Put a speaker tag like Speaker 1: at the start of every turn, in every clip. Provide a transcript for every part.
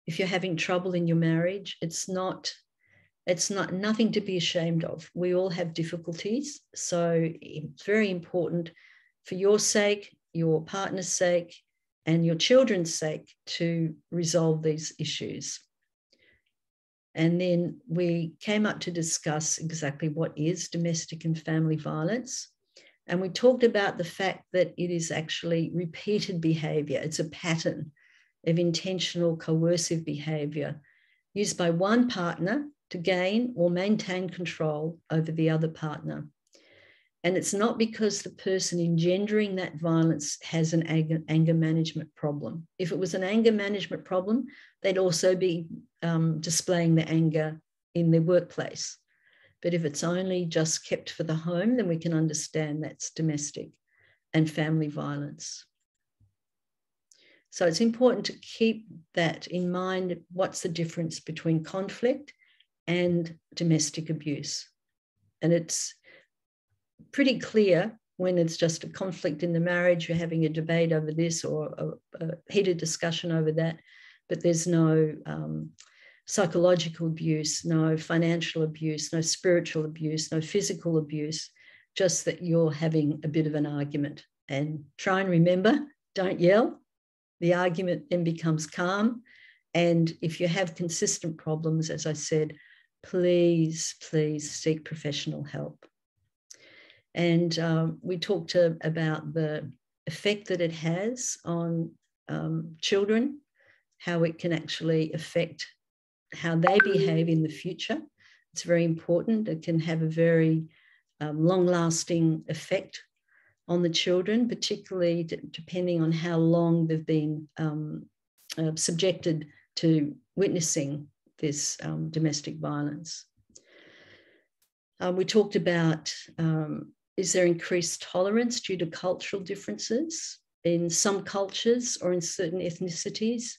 Speaker 1: if you're having trouble in your marriage, it's not nothing to be ashamed of. We all have difficulties. So it's very important for your sake, your partner's sake, and your children's sake to resolve these issues. And then we came up to discuss exactly what is domestic and family violence. And we talked about the fact that it is actually repeated behavior. It's a pattern of intentional coercive behavior used by one partner to gain or maintain control over the other partner. And it's not because the person engendering that violence has an anger management problem. If it was an anger management problem, they'd also be displaying the anger in their workplace. But if it's only just kept for the home, then we can understand that's domestic and family violence. So it's important to keep that in mind. What's the difference between conflict and domestic abuse? And it's pretty clear when it's just a conflict in the marriage, you're having a debate over this or a heated discussion over that, but there's no psychological abuse, no financial abuse, no spiritual abuse, no physical abuse, just that you're having a bit of an argument. And try and remember, don't yell. The argument then becomes calm. And if you have consistent problems, as I said, please, please seek professional help. And we talked about the effect that it has on children, how it can actually affect how they behave in the future. It's very important. It can have a very long-lasting effect on the children, particularly depending on how long they've been subjected to witnessing this domestic violence. We talked about, is there increased tolerance due to cultural differences in some cultures or in certain ethnicities?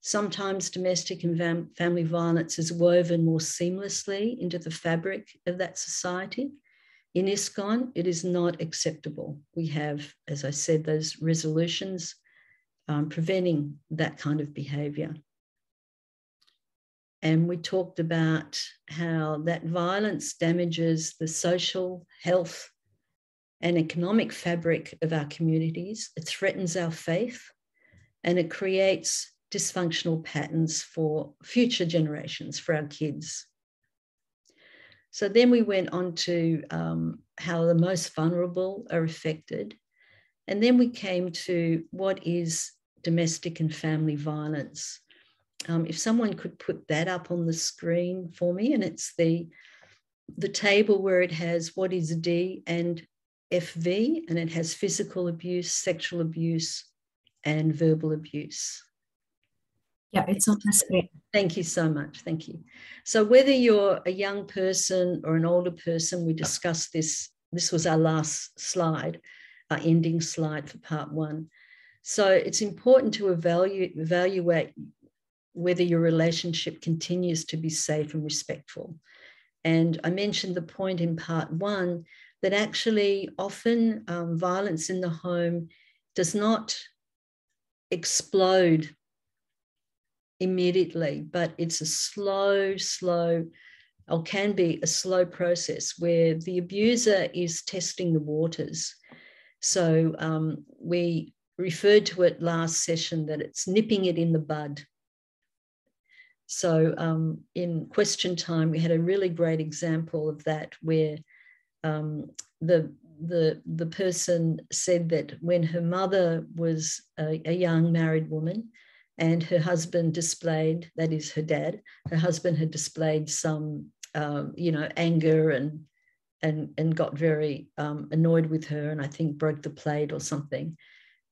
Speaker 1: Sometimes domestic and family violence is woven more seamlessly into the fabric of that society. In ISKCON, it is not acceptable. We have, as I said, those resolutions preventing that kind of behaviour. And we talked about how that violence damages the social, health, and economic fabric of our communities. It threatens our faith, and it creates dysfunctional patterns for future generations, for our kids. So then we went on to how the most vulnerable are affected. And then we came to what is domestic and family violence. If someone could put that up on the screen for me, and it's the table where it has what is D and FV, and it has physical abuse, sexual abuse, and verbal abuse.
Speaker 2: Yeah, it's on the screen.
Speaker 1: Thank you so much. Thank you. So whether you're a young person or an older person, we discussed this. This was our last slide, our ending slide for part one. So it's important to evaluate whether your relationship continues to be safe and respectful. And I mentioned the point in part one that actually often violence in the home does not explode immediately, but it's a slow, or can be a slow process where the abuser is testing the waters. So we referred to it last session that it's nipping it in the bud. So in question time, we had a really great example of that where the person said that when her mother was a young married woman, and her husband displayed, that is her dad, her husband had displayed some, anger and got very annoyed with her, and I think broke the plate or something.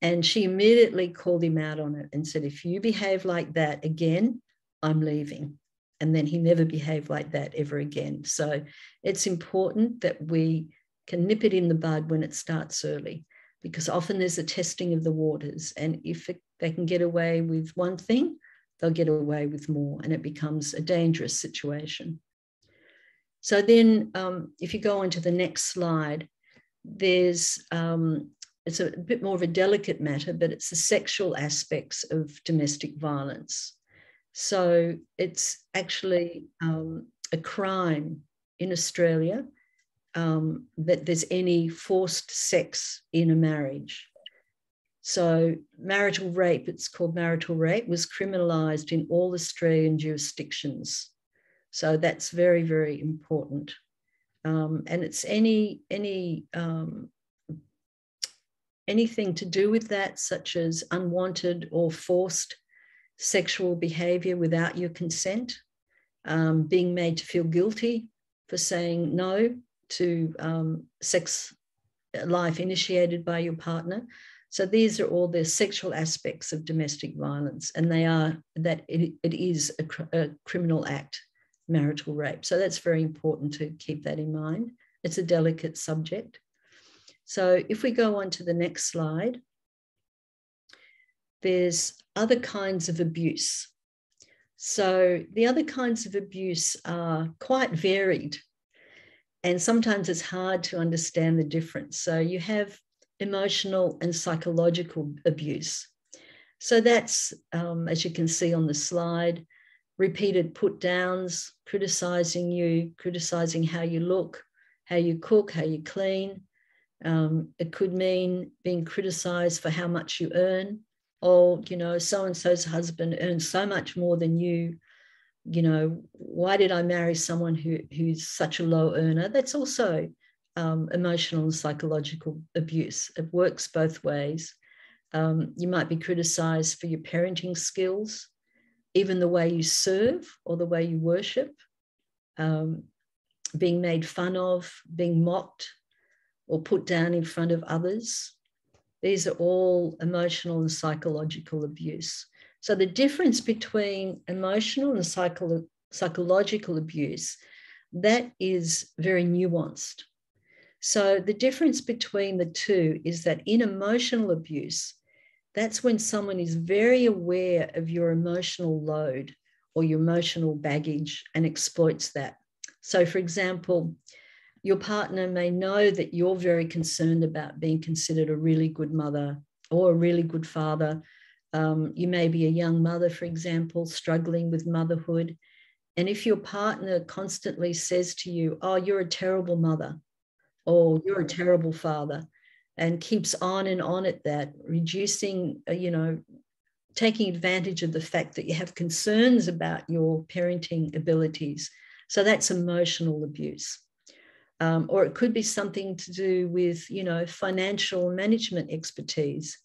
Speaker 1: And she immediately called him out on it and said, if you behave like that again, I'm leaving. And then he never behaved like that ever again. So it's important that we can nip it in the bud when it starts early, because often there's a testing of the waters. And if they can get away with one thing, they'll get away with more, and it becomes a dangerous situation. So then if you go on to the next slide, there's it's a bit more of a delicate matter, but it's the sexual aspects of domestic violence. So it's actually a crime in Australia that there's any forced sex in a marriage. So marital rape, it's called marital rape, was criminalised in all Australian jurisdictions. So that's very, very important. And it's anything to do with that, such as unwanted or forced sexual behaviour without your consent, being made to feel guilty for saying no to sex life initiated by your partner. So these are all the sexual aspects of domestic violence, and they are that it is a criminal act, marital rape. So that's very important to keep that in mind. It's a delicate subject. So if we go on to the next slide, there's other kinds of abuse. So the other kinds of abuse are quite varied, and sometimes it's hard to understand the difference. So you have emotional and psychological abuse. So that's, as you can see on the slide, repeated put downs, criticizing you, criticizing how you look, how you cook, how you clean. It could mean being criticized for how much you earn. Or, you know, so-and-so's husband earns so much more than you. You know, why did I marry someone who's such a low earner? That's also emotional and psychological abuse. It works both ways. You might be criticized for your parenting skills, even the way you serve or the way you worship, being made fun of, being mocked or put down in front of others. These are all emotional and psychological abuse. So the difference between emotional and psychological abuse, that is very nuanced. So the difference between the two is that in emotional abuse, that's when someone is very aware of your emotional load or your emotional baggage and exploits that. So, for example, your partner may know that you're very concerned about being considered a really good mother or a really good father. You may be a young mother, for example, struggling with motherhood. And if your partner constantly says to you, oh, you're a terrible mother, or you're a terrible father, and keeps on and on at that, reducing, taking advantage of the fact that you have concerns about your parenting abilities. So that's emotional abuse. Or it could be something to do with, financial management expertise.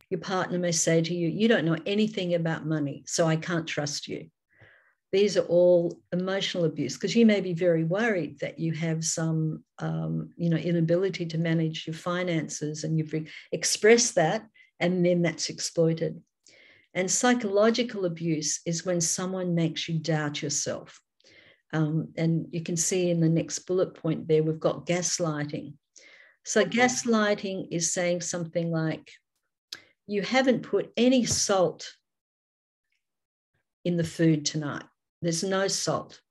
Speaker 1: Your partner may say to you, you don't know anything about money, so I can't trust you. These are all emotional abuse, because you may be very worried that you have some, inability to manage your finances, and you've expressed that, and then that's exploited. And psychological abuse is when someone makes you doubt yourself. And you can see in the next bullet point there, we've got gaslighting. So gaslighting is saying something like, you haven't put any salt in the food tonight. There's no salt,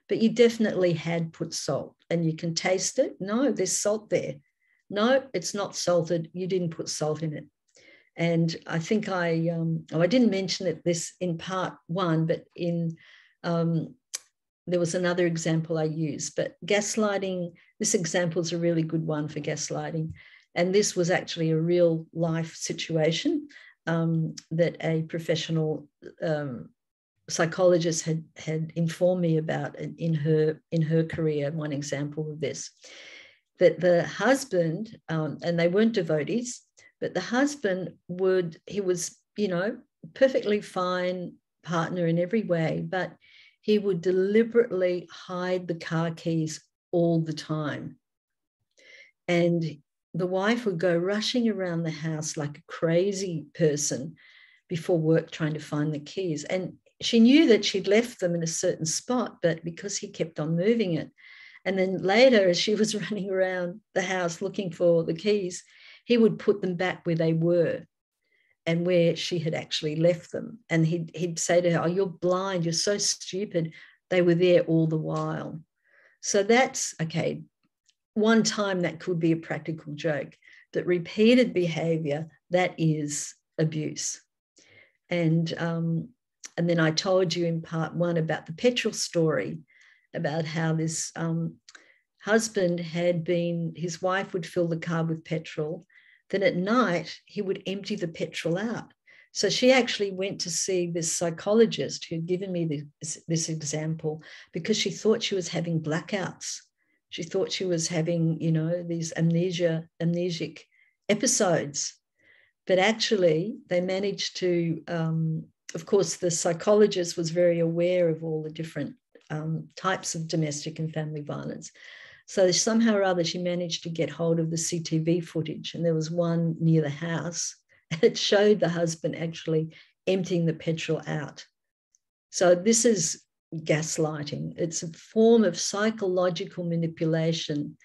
Speaker 1: but you definitely had put salt, and you can taste it. No, there's salt there. No, it's not salted. You didn't put salt in it. And I think I didn't mention this in part one, but in there was another example I used. But gaslighting, this example is a really good one for gaslighting. And this was actually a real life situation that a professional psychologist had informed me about in her career. One example of this, that the husband, and they weren't devotees, but the husband he was, perfectly fine partner in every way, but he would deliberately hide the car keys all the time. And the wife would go rushing around the house like a crazy person before work trying to find the keys. And she knew that she'd left them in a certain spot, but because he kept on moving it. And then later, as she was running around the house looking for the keys, he would put them back where they were and where she had actually left them. And he'd say to her, oh, you're blind, you're so stupid. They were there all the while. So that's, okay, one time that could be a practical joke. that repeated behavior, that is abuse. And then I told you in part one about the petrol story, about how this husband had been, his wife would fill the car with petrol. Then at night, he would empty the petrol out. So she actually went to see this psychologist who had given me this example because she thought she was having blackouts. She thought she was having, these amnesic episodes. But actually, they managed to, of course, the psychologist was very aware of all the different types of domestic and family violence. So somehow or other, she managed to get hold of the CCTV footage, and there was one near the house, and it showed the husband actually emptying the petrol out. So this is gaslighting. It's a form of psychological manipulation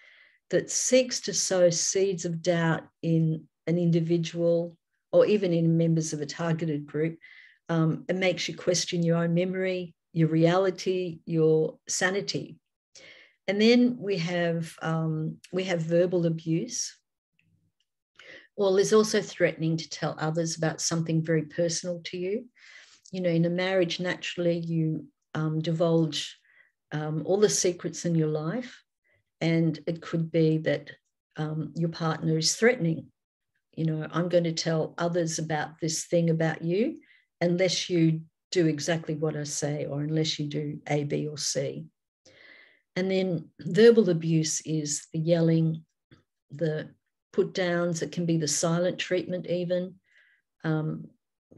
Speaker 1: that seeks to sow seeds of doubt in an individual or even in members of a targeted group. It makes you question your own memory, your reality, your sanity. And then we have verbal abuse. Well, there's also threatening to tell others about something very personal to you. In a marriage, naturally, you divulge all the secrets in your life. And it could be that your partner is threatening. I'm going to tell others about this thing about you unless you do exactly what I say, or unless you do A, B, or C. And then verbal abuse is the yelling, the put downs. It can be the silent treatment even,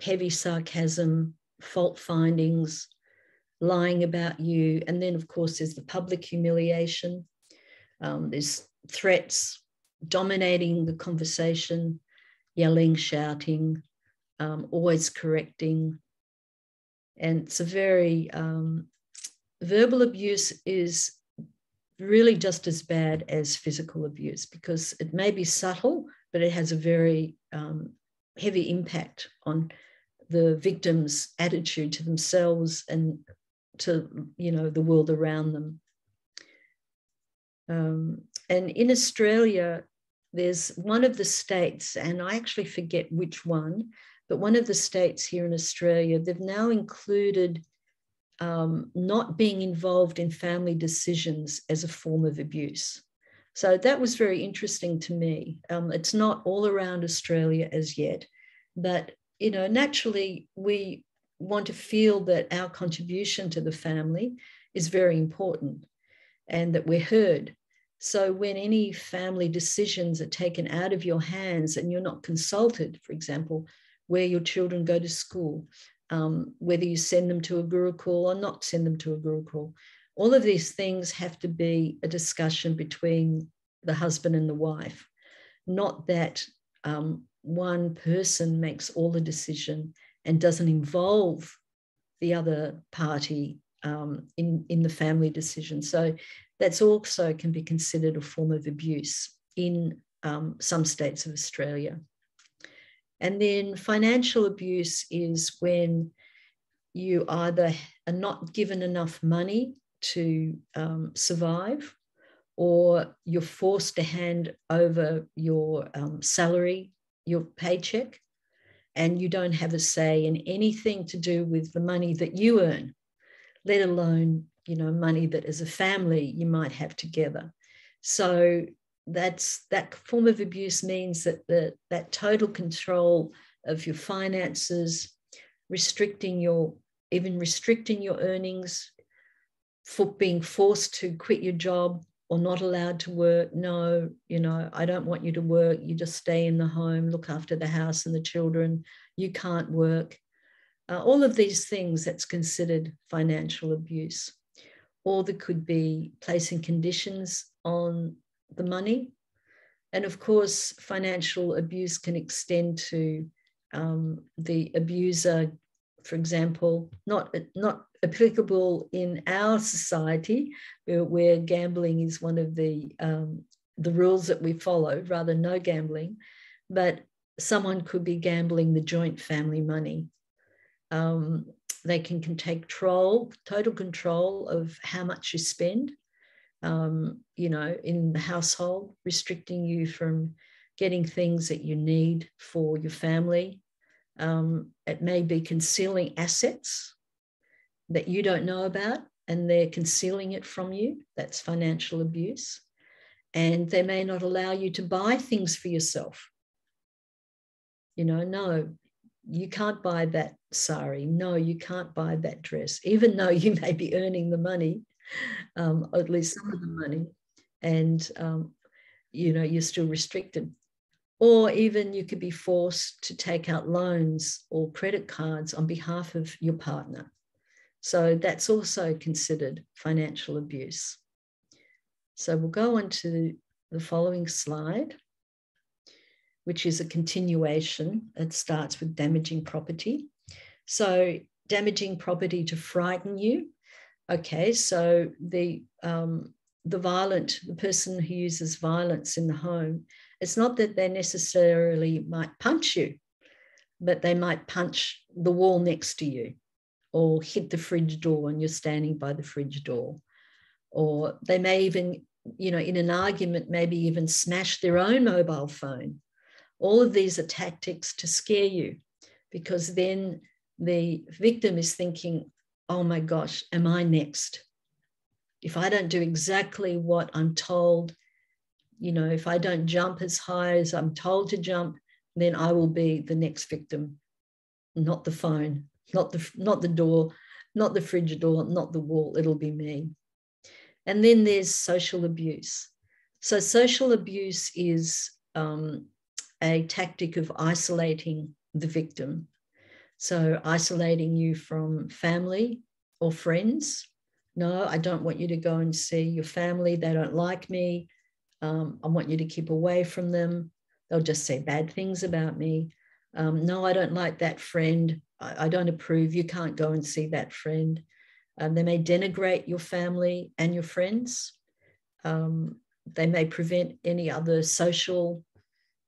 Speaker 1: heavy sarcasm, fault findings, lying about you. And then, of course, there's the public humiliation. There's threats, dominating the conversation, yelling, shouting, always correcting. And it's a very, verbal abuse is really just as bad as physical abuse because it may be subtle, but it has a very heavy impact on the victim's attitude to themselves and to, the world around them. And in Australia, there's one of the states, and I actually forget which one, but one of the states here in Australia, they've now included not being involved in family decisions as a form of abuse. So that was very interesting to me. It's not all around Australia as yet, but, naturally we want to feel that our contribution to the family is very important and that we're heard. So when any family decisions are taken out of your hands and you're not consulted, for example, where your children go to school, whether you send them to a gurukul or not send them to a gurukul, all of these things have to be a discussion between the husband and the wife, not that one person makes all the decision and doesn't involve the other party in the family decision. So that's also can be considered a form of abuse in some states of Australia. And then financial abuse is when you either are not given enough money to survive, or you're forced to hand over your salary, your paycheck, and you don't have a say in anything to do with the money that you earn, let alone, money that as a family you might have together. So that form of abuse means that that total control of your finances, restricting your earnings, for being forced to quit your job or not allowed to work. No, I don't want you to work. You just stay in the home, look after the house and the children. You can't work. All of these things, that's considered financial abuse. Or there could be placing conditions on the money. And of course, financial abuse can extend to the abuser, for example, not applicable in our society, where gambling is one of the rules that we follow, rather no gambling, but someone could be gambling the joint family money. They can take total control of how much you spend, in the household, restricting you from getting things that you need for your family. It may be concealing assets that you don't know about, and they're concealing it from you. That's financial abuse. And they may not allow you to buy things for yourself. You know, no, you can't buy that sari. No, you can't buy that dress, even though you may be earning the money, or at least some of the money, and, you know, you're still restricted. Or even you could be forced to take out loans or credit cards on behalf of your partner. So that's also considered financial abuse. So we'll go on to the following slide, which is a continuation. It starts with damaging property. So damaging property to frighten you. Okay, so the person who uses violence in the home, it's not that they necessarily might punch you, but they might punch the wall next to you, or hit the fridge door and you're standing by the fridge door. Or they may even, you know, in an argument, maybe even smash their own mobile phone. All of these are tactics to scare you, because then the victim is thinking, oh my gosh, am I next? If I don't do exactly what I'm told, you know, if I don't jump as high as I'm told to jump, then I will be the next victim, not the phone, not the door, not the fridge door, not the wall. It'll be me. And then there's social abuse. So social abuse is a tactic of isolating the victim. So isolating you from family or friends. No, I don't want you to go and see your family. They don't like me. I want you to keep away from them. They'll just say bad things about me. No, I don't like that friend. I don't approve. You can't go and see that friend. They may denigrate your family and your friends. They may prevent any other social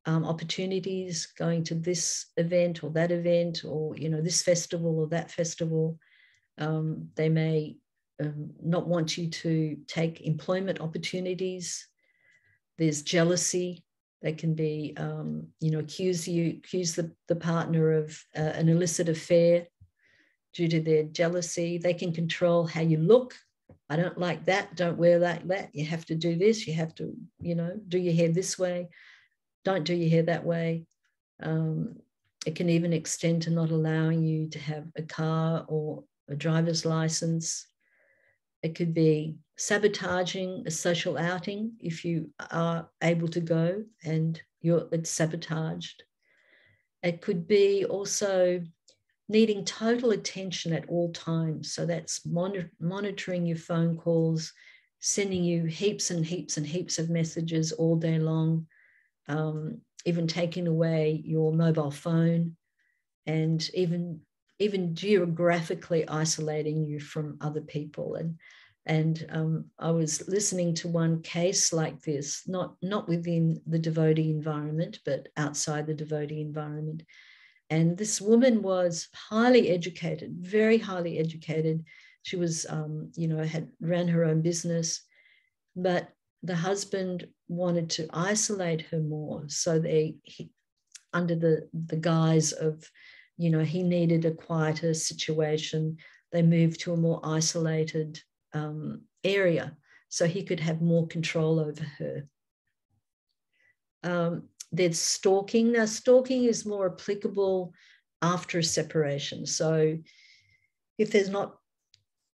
Speaker 1: opportunities, going to this event or that event, or, you know, this festival or that festival. They may not want you to take employment opportunities. There's jealousy. They can be, you know, accuse the partner of an illicit affair due to their jealousy. They can control how you look. I don't like that. Don't wear that. You have to do this. You have to, you know, do your hair this way. Don't do your hair that way. It can even extend to not allowing you to have a car or a driver's license. It could be sabotaging a social outing if you are able to go and it's sabotaged. It could be also needing total attention at all times. So that's monitoring your phone calls, sending you heaps and heaps and heaps of messages all day long, even taking away your mobile phone, and even geographically isolating you from other people. And I was listening to one case like this, not within the devotee environment, but outside the devotee environment. And this woman was highly educated, very highly educated. She was, you know, ran her own business, but the husband wanted to isolate her more. So under the guise of, you know, he needed a quieter situation, they moved to a more isolated area so he could have more control over her. There's stalking. Now, stalking is more applicable after a separation. So if there's not,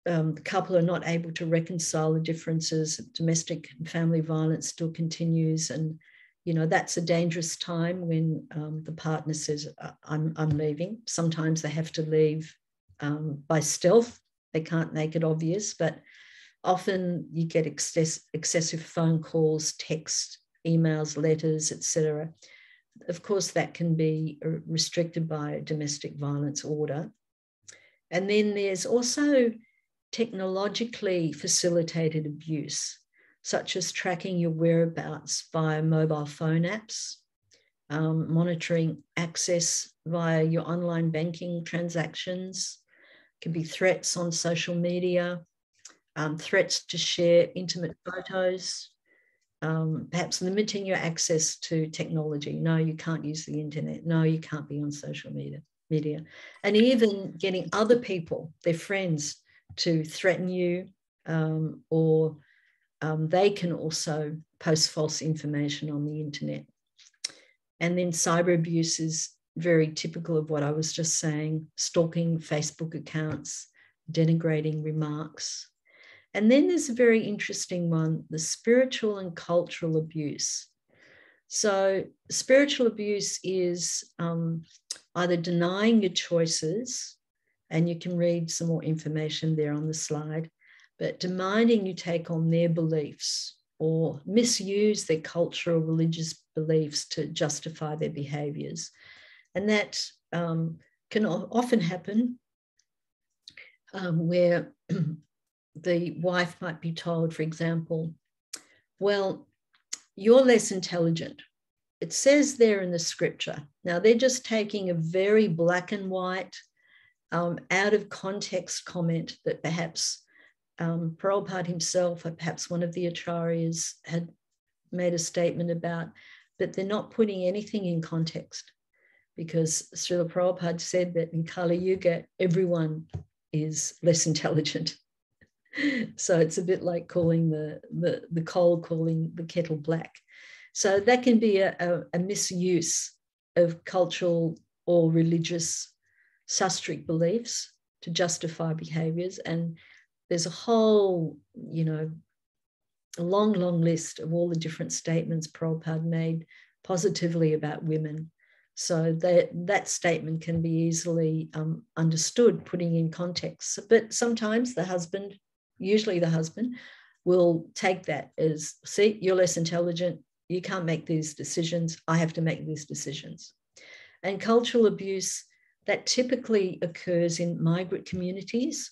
Speaker 1: the couple are not able to reconcile the differences, domestic and family violence still continues. And, you know, that's a dangerous time when the partner says, I'm leaving. Sometimes they have to leave by stealth. They can't make it obvious, but often you get excessive phone calls, text, emails, letters, etc. Of course, that can be restricted by a domestic violence order. And then there's also technologically facilitated abuse, such as tracking your whereabouts via mobile phone apps, monitoring access via your online banking transactions. It can be threats on social media, threats to share intimate photos, perhaps limiting your access to technology. No, you can't use the internet. No, you can't be on social media. And even getting other people, their friends, to threaten you, or they can also post false information on the internet. And then cyber abuse is very typical of what I was just saying: stalking Facebook accounts, denigrating remarks. And then there's a very interesting one, the spiritual and cultural abuse. So spiritual abuse is either denying your choices, and you can read some more information there on the slide, but demanding you take on their beliefs or misuse their cultural, religious beliefs to justify their behaviors. And that can often happen where the wife might be told, for example, well, you're less intelligent. It says there in the scripture. Now, they're just taking a very black and white, out of context comment that perhaps Prabhupada himself or perhaps one of the acharyas had made a statement about, but they're not putting anything in context, because Srila Prabhupada said that in Kali Yuga, everyone is less intelligent. So it's a bit like calling the coal, calling the kettle black. So that can be a misuse of cultural or religious sastric beliefs to justify behaviors. And there's a whole, a long list of all the different statements Prabhupada made positively about women. So that statement can be easily understood, putting in context. But sometimes the husband, usually the husband, will take that as, see, you're less intelligent, you can't make these decisions, I have to make these decisions. And cultural abuse, that typically occurs in migrant communities.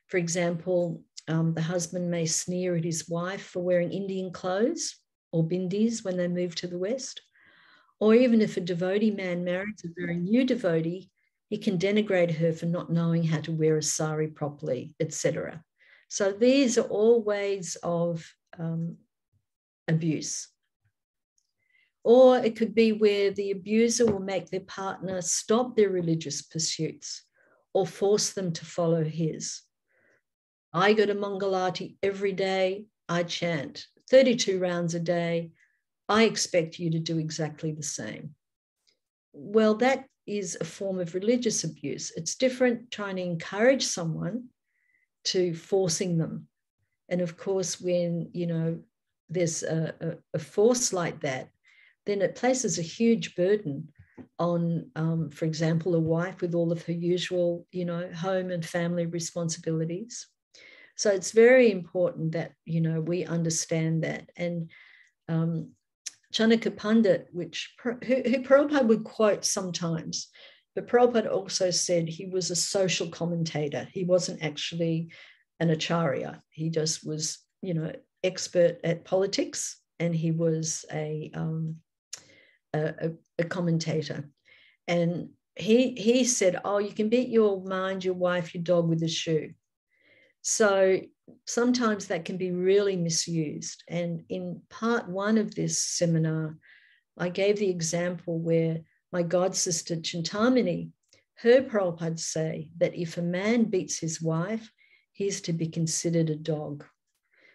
Speaker 1: For example, the husband may sneer at his wife for wearing Indian clothes or bindis when they move to the West. Or even if a devotee man marries a very new devotee, he can denigrate her for not knowing how to wear a sari properly, etc. So these are all ways of abuse. Or it could be where the abuser will make their partner stop their religious pursuits or force them to follow his. I go to Mangalati every day, I chant 32 rounds a day, I expect you to do exactly the same. Well, that is a form of religious abuse. It's different trying to encourage someone to forcing them. And of course, when, there's a force like that, then it places a huge burden on, for example, a wife with all of her usual, home and family responsibilities. So it's very important that, we understand that. And Chanaka Pandit, who Prabhupada would quote sometimes, but Prabhupada also said he was a social commentator. He wasn't actually an acharya. He just was, expert at politics, and he was a commentator. And he said, oh, you can beat your mind, your wife, your dog with a shoe. So sometimes that can be really misused. And in part one of this seminar, I gave the example where my god sister Chintamani heard Prabhupada say that if a man beats his wife, he's to be considered a dog.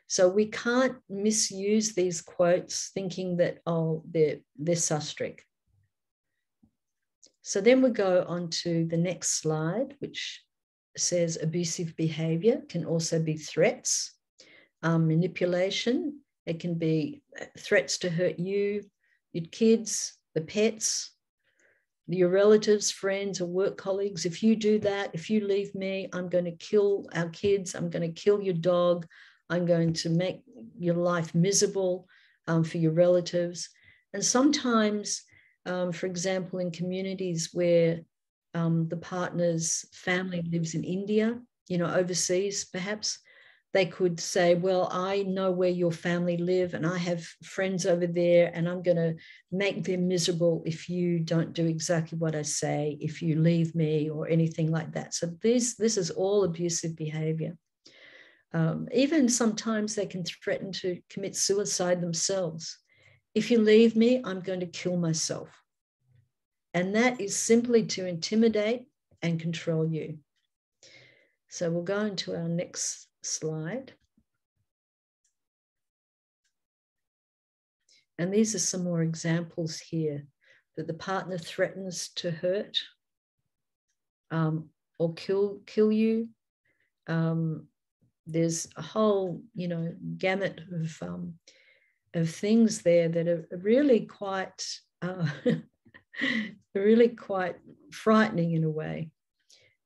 Speaker 1: So we can't misuse these quotes thinking that, oh, they're sastric. So then we go on to the next slide, which says abusive behavior can also be threats, manipulation. It can be threats to hurt you, your kids, the pets, your relatives, friends, or work colleagues. If you do that, if you leave me, I'm going to kill our kids. I'm going to kill your dog. I'm going to make your life miserable for your relatives. And sometimes, for example, in communities where the partner's family lives in India, overseas perhaps, they could say, well, I know where your family live and I have friends over there, and I'm going to make them miserable if you don't do exactly what I say, if you leave me or anything like that. So this is all abusive behavior. Even sometimes they can threaten to commit suicide themselves. If you leave me, I'm going to kill myself. And that is simply to intimidate and control you. So we'll go into our next slide. And these are some more examples here that the partner threatens to hurt or kill you. There's a whole, gamut of things there that are really quite, really quite frightening in a way,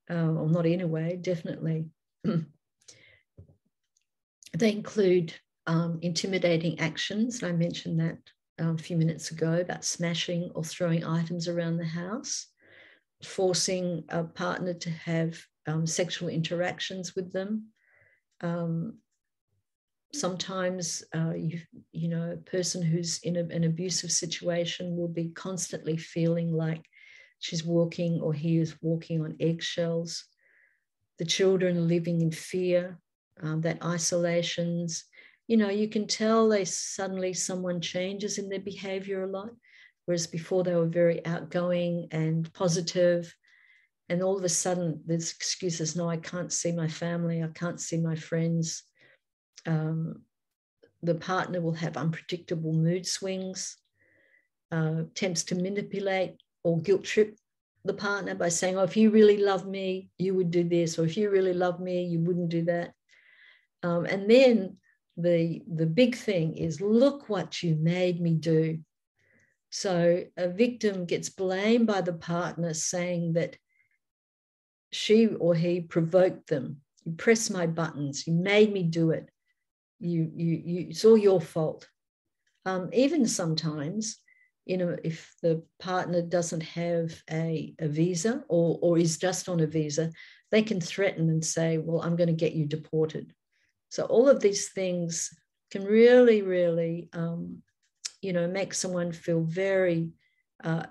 Speaker 1: or not in a way, definitely. They include intimidating actions. I mentioned that a few minutes ago about smashing or throwing items around the house, forcing a partner to have sexual interactions with them. Sometimes, a person who's in an abusive situation will be constantly feeling like she's walking or he is walking on eggshells. The children are living in fear, that isolations. You can tell someone changes in their behavior a lot, whereas before they were very outgoing and positive. And all of a sudden there's excuses. No, I can't see my family. I can't see my friends. The partner will have unpredictable mood swings, attempts to manipulate or guilt trip the partner by saying, oh, if you really love me, you would do this, or if you really love me, you wouldn't do that. And then the big thing is, look what you made me do. So a victim gets blamed by the partner, saying that she or he provoked them. You pressed my buttons. You made me do it. It's all your fault. Even sometimes, if the partner doesn't have a visa or is just on a visa, they can threaten and say, well, I'm going to get you deported. So all of these things can really, really, make someone feel very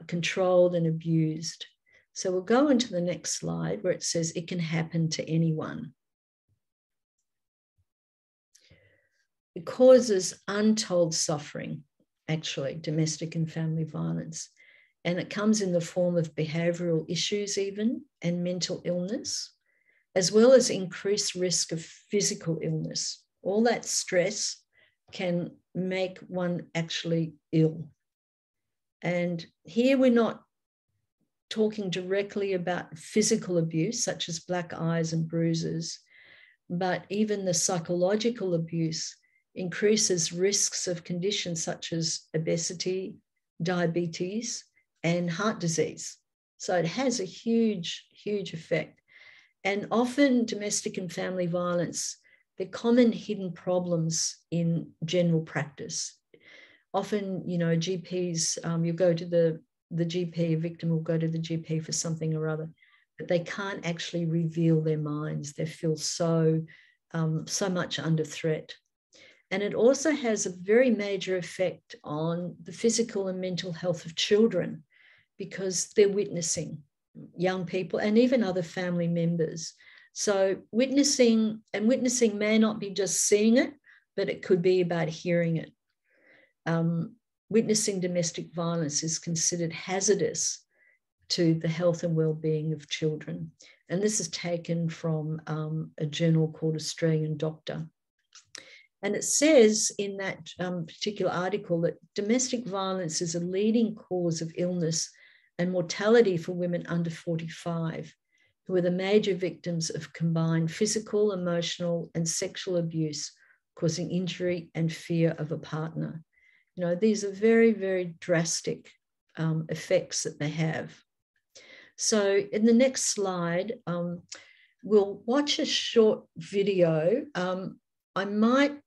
Speaker 1: controlled and abused. So we'll go into the next slide where it says it can happen to anyone. It causes untold suffering, actually, domestic and family violence. And it comes in the form of behavioural issues even, and mental illness, as well as increased risk of physical illness. All that stress can make one actually ill. And here we're not talking directly about physical abuse, such as black eyes and bruises, but even the psychological abuse increases risks of conditions such as obesity, diabetes, and heart disease. So it has a huge, huge effect. And often domestic and family violence, they're common hidden problems in general practice. Often, GPs, you go to the GP, a victim will go to the GP for something or other, but they can't actually reveal their minds. They feel so much under threat. And it also has a very major effect on the physical and mental health of children, because they're witnessing young people and even other family members. So witnessing may not be just seeing it, but it could be about hearing it. Witnessing domestic violence is considered hazardous to the health and well-being of children. And this is taken from a journal called Australian Doctor. And it says in that particular article that domestic violence is a leading cause of illness and mortality for women under 45, who are the major victims of combined physical, emotional, and sexual abuse, causing injury and fear of a partner. These are very, very drastic effects that they have. So in the next slide, we'll watch a short video. I might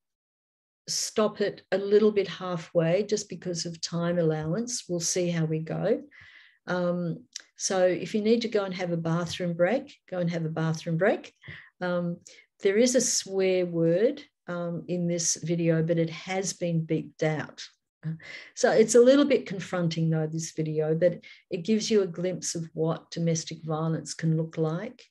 Speaker 1: stop it a little bit halfway just because of time allowance. We'll see how we go. So if you need to go and have a bathroom break, go and have a bathroom break. There is a swear word in this video, but it has been beeped out. So it's a little bit confronting though, this video, but it gives you a glimpse of what domestic violence can look like.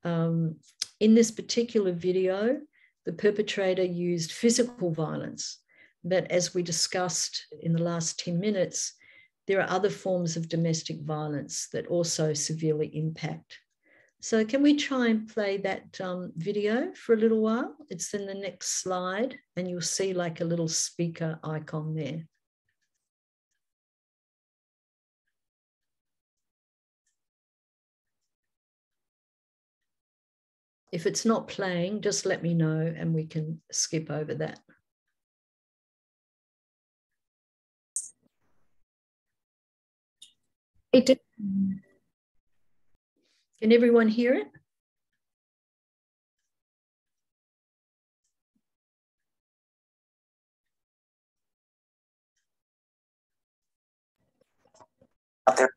Speaker 1: In this particular video, the perpetrator used physical violence. But as we discussed in the last 10 minutes, there are other forms of domestic violence that also severely impact. So can we try and play that video for a little while? It's in the next slide, and you'll see like a little speaker icon there. If it's not playing, just let me know and we can skip over that.
Speaker 2: It did.
Speaker 1: Can everyone hear it?
Speaker 3: Their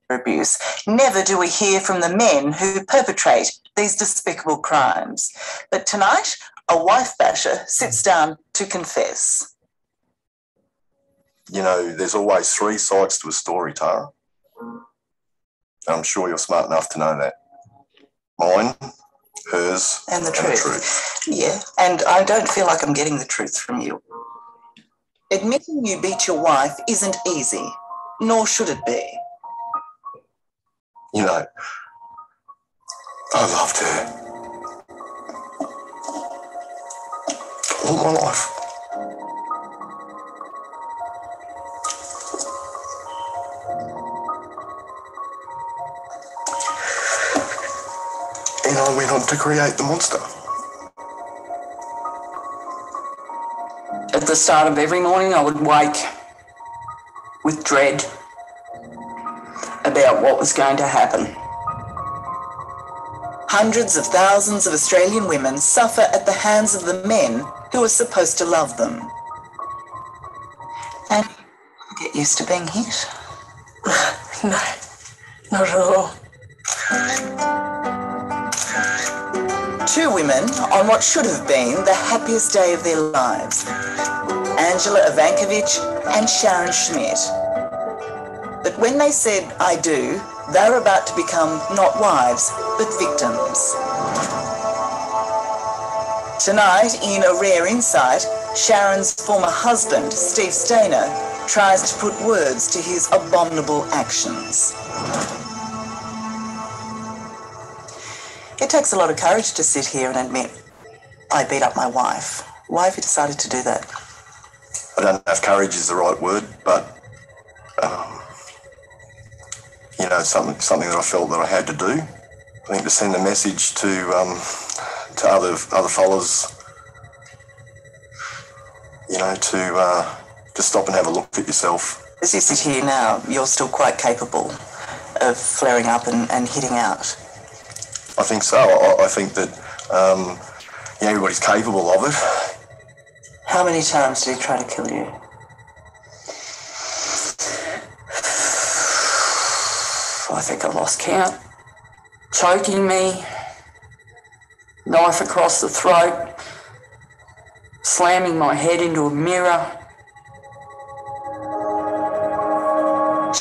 Speaker 3: abuse. Never do we hear from the men who perpetrate these despicable crimes. But tonight, a wife basher sits down to confess.
Speaker 4: You know, there's always three sides to a story, Tara. I'm sure you're smart enough to know that. Mine, hers,
Speaker 3: And the truth. Yeah, and I don't feel like I'm getting the truth from you. Admitting you beat your wife isn't easy, nor should it be.
Speaker 4: You know, I loved her all my life. And I went on to create the monster.
Speaker 3: At the start of every morning, I would wake with dread about what was going to happen. Hundreds of thousands of Australian women suffer at the hands of the men who are supposed to love them. And get used to being hit. No, not at all. Two women on what should have been the happiest day of their lives. Angela Ivankovich and Sharon Schmidt. But when they said, I do, they were about to become not wives, but victims. Tonight, in a rare insight, Sharon's former husband, Steve Stainer, tries to put words to his abominable actions. It takes a lot of courage to sit here and admit, I beat up my wife. Why have you decided to do that?
Speaker 4: I don't know if courage is the right word, but you know, something that I felt that I had to do. I think to send a message to other fellas, you know, to stop and have a look at yourself.
Speaker 3: As you sit here now, you're still quite capable of flaring up and hitting out.
Speaker 4: I think so. I think that you know, everybody's capable of it.
Speaker 3: How many times did he try to kill you? I think I lost count. Choking me, knife across the throat, slamming my head into a mirror.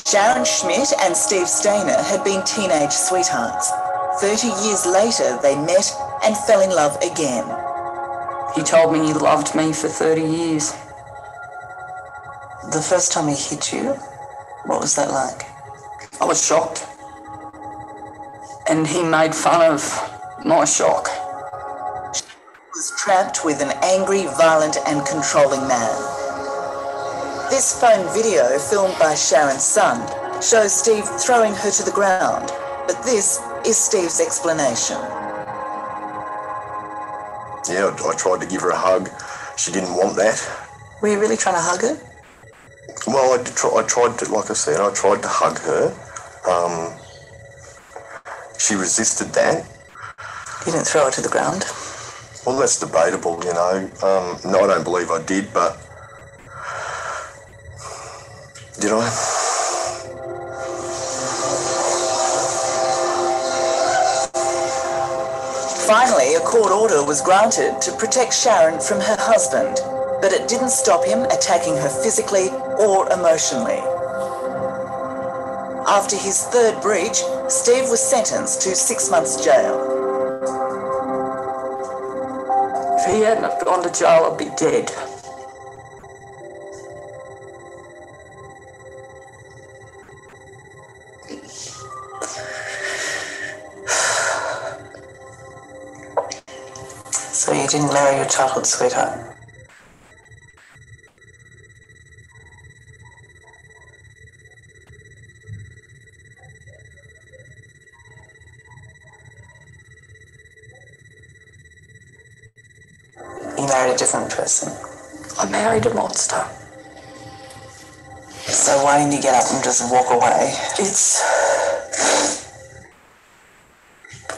Speaker 3: Sharon Schmidt and Steve Stainer had been teenage sweethearts. 30 years later, they met and fell in love again. He told me he loved me for 30 years. The first time he hit you, what was that like? I was shocked. And he made fun of my shock. She was trapped with an angry, violent and controlling man. This phone video, filmed by Sharon's son, shows Steve throwing her to the ground, but this is Steve's explanation.
Speaker 4: Yeah, I tried to give her a hug. She didn't want that.
Speaker 3: Were you really trying to hug her?
Speaker 4: Well, I tried to, like I said, I tried to hug her. She resisted that.
Speaker 3: You didn't throw her to the ground?
Speaker 4: Well, that's debatable, you know. No, I don't believe I did, but did I?
Speaker 3: Finally, a court order was granted to protect Sharon from her husband, but it didn't stop him attacking her physically or emotionally. After his third breach, Steve was sentenced to 6 months jail. If he he hadn't have gone to jail, I'd be dead. So you didn't marry your childhood sweetheart? You married a different person. I married a monster. So why didn't you get up and just walk away?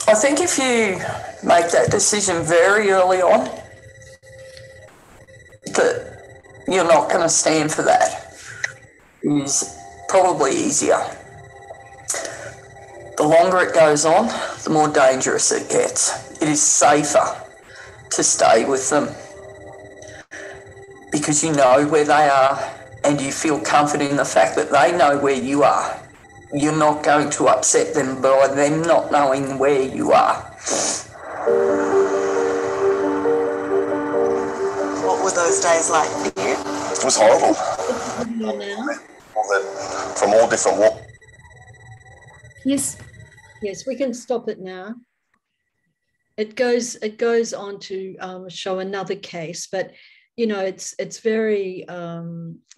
Speaker 3: I think if you make that decision very early on, that you're not going to stand for that, is probably easier. The longer it goes on, the more dangerous it gets. It is safer to stay with them because you know where they are and you feel confident in the fact that they know where you are. You're not going to upset them by them not knowing where you are. What were those days like for you?
Speaker 4: It was horrible. From all different walks.
Speaker 1: Yes, we can stop it now. It goes on to show another case, but you know it's very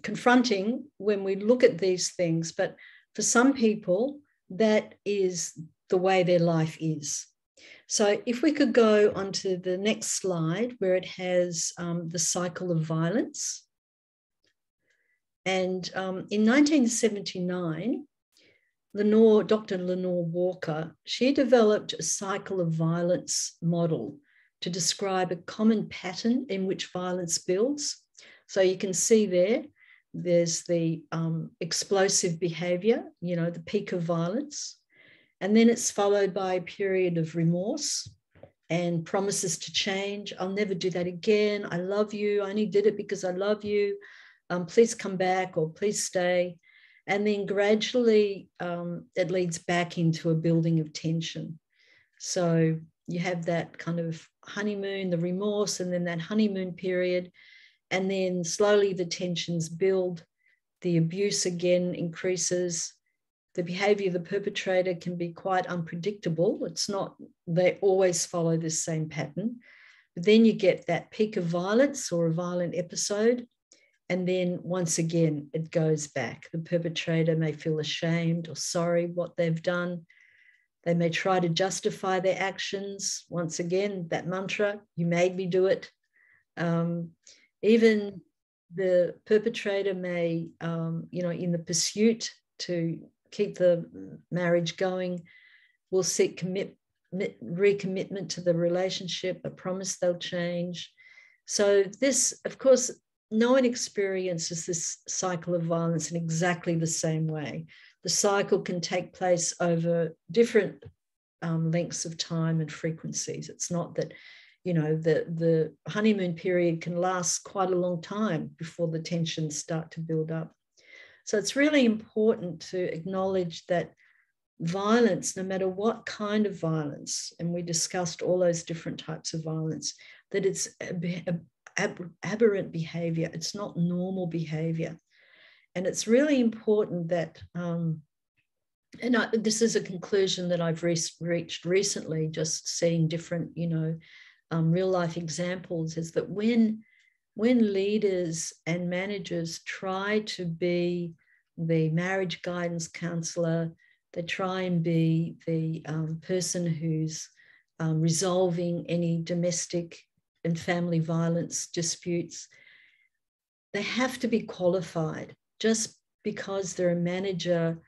Speaker 1: confronting when we look at these things. But for some people, that is the way their life is. So if we could go on to the next slide where it has the cycle of violence. And in 1979, Dr. Lenore Walker, she developed a cycle of violence model to describe a common pattern in which violence builds. So you can see there's the explosive behavior, you know, the peak of violence. And then it's followed by a period of remorse and promises to change. I'll never do that again. I love you. I only did it because I love you. Please come back or please stay. And then gradually it leads back into a building of tension. So you have that kind of honeymoon, the remorse, and then that honeymoon period. And then slowly the tensions build. The abuse again increases. The behavior of the perpetrator can be quite unpredictable. It's not, they always follow this same pattern. But then you get that peak of violence or a violent episode. And then once again, it goes back. The perpetrator may feel ashamed or sorry what they've done. They may try to justify their actions. Once again, that mantra, you made me do it. Even the perpetrator may, in the pursuit to keep the marriage going, will seek recommitment to the relationship, a promise they'll change. So this, of course, no one experiences this cycle of violence in exactly the same way. The cycle can take place over different lengths of time and frequencies. It's not that, you know, the honeymoon period can last quite a long time before the tensions start to build up. So it's really important to acknowledge that violence, no matter what kind of violence, and we discussed all those different types of violence, that it's aberrant behavior. It's not normal behavior. And it's really important that, this is a conclusion that I've reached recently, just seeing different, real life examples, is that when leaders and managers try to be the marriage guidance counselor, they try and be the person who's resolving any domestic and family violence disputes, they have to be qualified. Just because they're a manager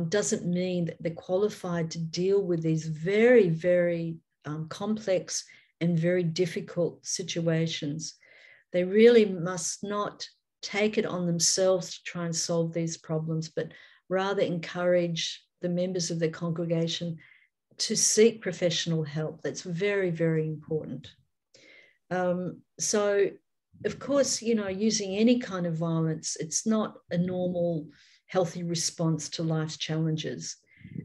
Speaker 1: doesn't mean that they're qualified to deal with these very, very complex and very difficult situations. They really must not take it on themselves to try and solve these problems, but rather encourage the members of their congregation to seek professional help. That's very, very important. So, of course, using any kind of violence, it's not a normal, healthy response to life's challenges.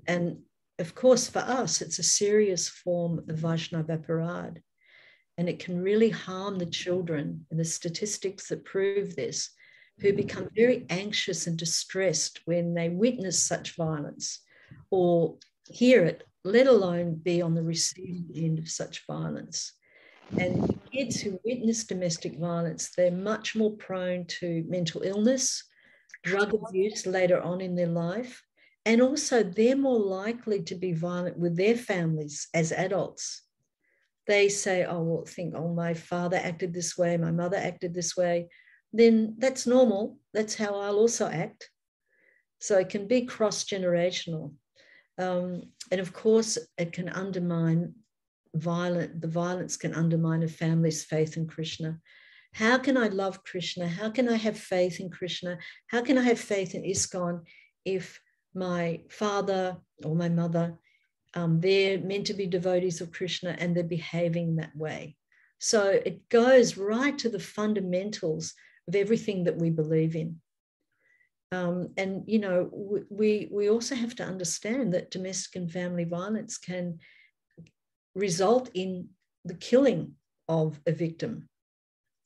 Speaker 1: And of course, for us, it's a serious form of Vaishnava aparad. and it can really harm the children, and the statistics that prove this, who become very anxious and distressed when they witness such violence or hear it, let alone be on the receiving end of such violence. And kids who witness domestic violence, they're much more prone to mental illness, drug abuse later on in their life, and also they're more likely to be violent with their families as adults. They say, oh, well, think, oh, my father acted this way, my mother acted this way. Then that's normal. That's how I'll also act. So it can be cross-generational. And of course, it can undermine the violence can undermine a family's faith in Krishna. How can I love Krishna? How can I have faith in Krishna? How can I have faith in ISKCON if my father or my mother, they're meant to be devotees of Krishna and they're behaving that way? So it goes right to the fundamentals of everything that we believe in. And, you know, we also have to understand that domestic and family violence can result in the killing of a victim.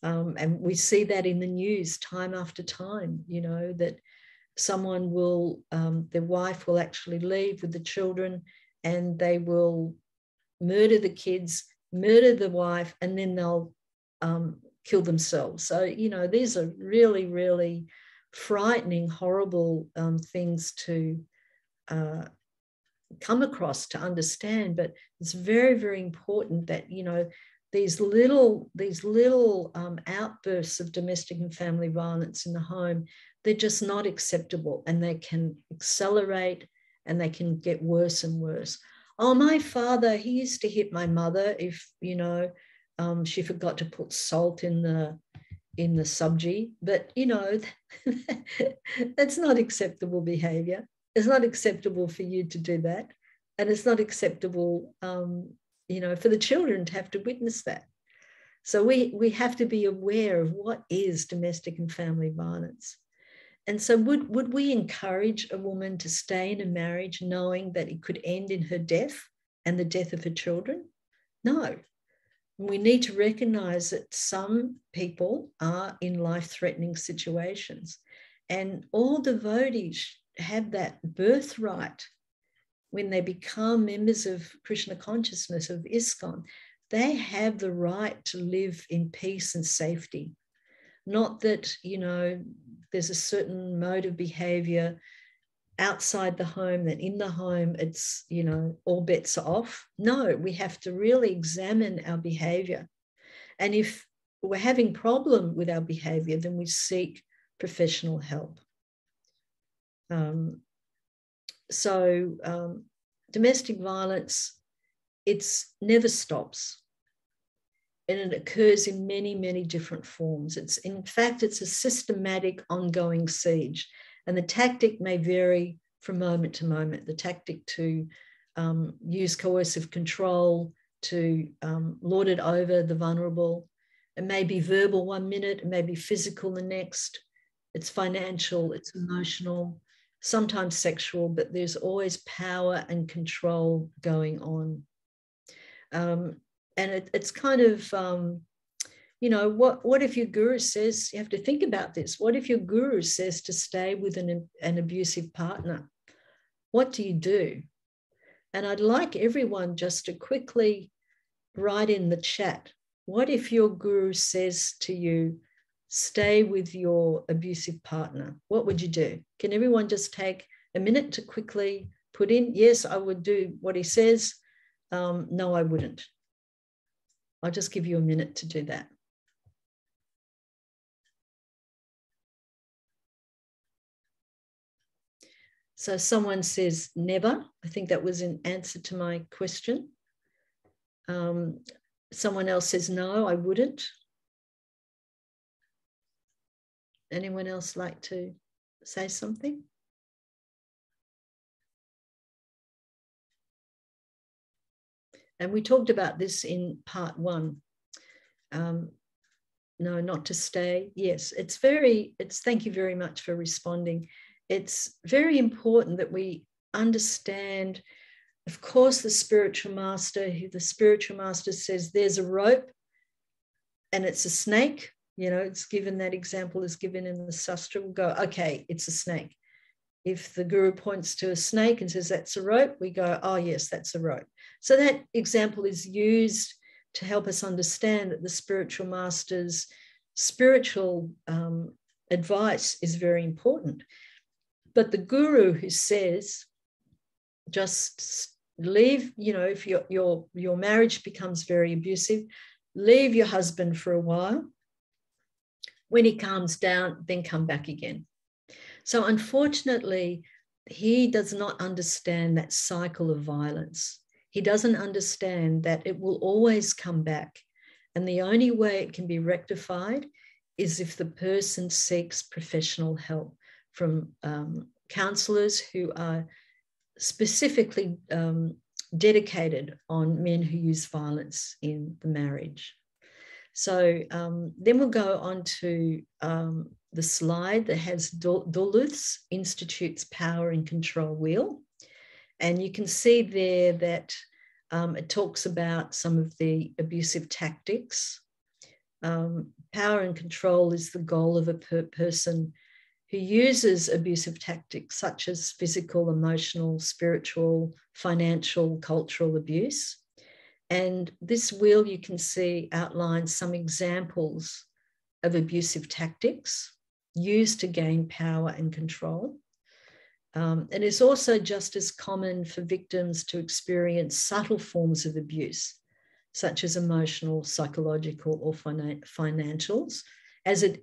Speaker 1: And we see that in the news time after time, you know, that someone will, their wife will actually leave with the children and they will murder the kids, murder the wife, and then they'll kill themselves. So, you know, these are really, really frightening, horrible things to come across, to understand. But it's very, very important that, you know, these little outbursts of domestic and family violence in the home, they're just not acceptable, and they can accelerate and they can get worse and worse. Oh, my father, he used to hit my mother if, you know, she forgot to put salt in the sabji. But, you know, that's not acceptable behavior. It's not acceptable for you to do that. And it's not acceptable, you know, for the children to have to witness that. So we have to be aware of what is domestic and family violence. And so would we encourage a woman to stay in a marriage knowing that it could end in her death and the death of her children? No. We need to recognize that some people are in life-threatening situations, and all devotees have that birthright when they become members of Krishna consciousness, of ISKCON. They have the right to live in peace and safety. Not that, you know, there's a certain mode of behavior outside the home, that in the home it's, you know, all bets are off. No, we have to really examine our behavior. And if we're having problem with our behavior, then we seek professional help. Domestic violence, it's never stops. And it occurs in many, many different forms. In fact, it's a systematic, ongoing siege. And the tactic may vary from moment to moment. The tactic to use coercive control, to lord it over the vulnerable. It may be verbal 1 minute, it may be physical the next. It's financial, it's emotional, sometimes sexual, but there's always power and control going on. And it's kind of, you know, what if your guru says, you have to think about this. What if your guru says to stay with an abusive partner? What do you do? And I'd like everyone just to quickly write in the chat, what if your guru says to you, stay with your abusive partner? What would you do? Can everyone just take a minute to quickly put in, yes, I would do what he says. No, I wouldn't. I'll just give you a minute to do that. So someone says never. I think that was in answer to my question. Someone else says no, I wouldn't. Anyone else like to say something? And we talked about this in part 1. No, not to stay. Yes, thank you very much for responding. It's very important that we understand, of course, the spiritual master says there's a rope and it's a snake, you know, it's given, that example is given in the Sastra, we'll go, okay, it's a snake. If the guru points to a snake and says that's a rope, we go, oh yes, that's a rope. So that example is used to help us understand that the spiritual master's spiritual advice is very important. But the guru who says, just leave, you know, if your marriage becomes very abusive, leave your husband for a while. When he calms down, then come back again. So unfortunately, he does not understand that cycle of violence. He doesn't understand that it will always come back. And the only way it can be rectified is if the person seeks professional help from counselors who are specifically dedicated on men who use violence in the marriage. So then we'll go on to the slide that has Duluth's Institute's Power and Control Wheel. And you can see there that it talks about some of the abusive tactics. Power and control is the goal of a person who uses abusive tactics such as physical, emotional, spiritual, financial, cultural abuse. And this wheel, you can see, outlines some examples of abusive tactics used to gain power and control. And it's also just as common for victims to experience subtle forms of abuse, such as emotional, psychological, or financial, as it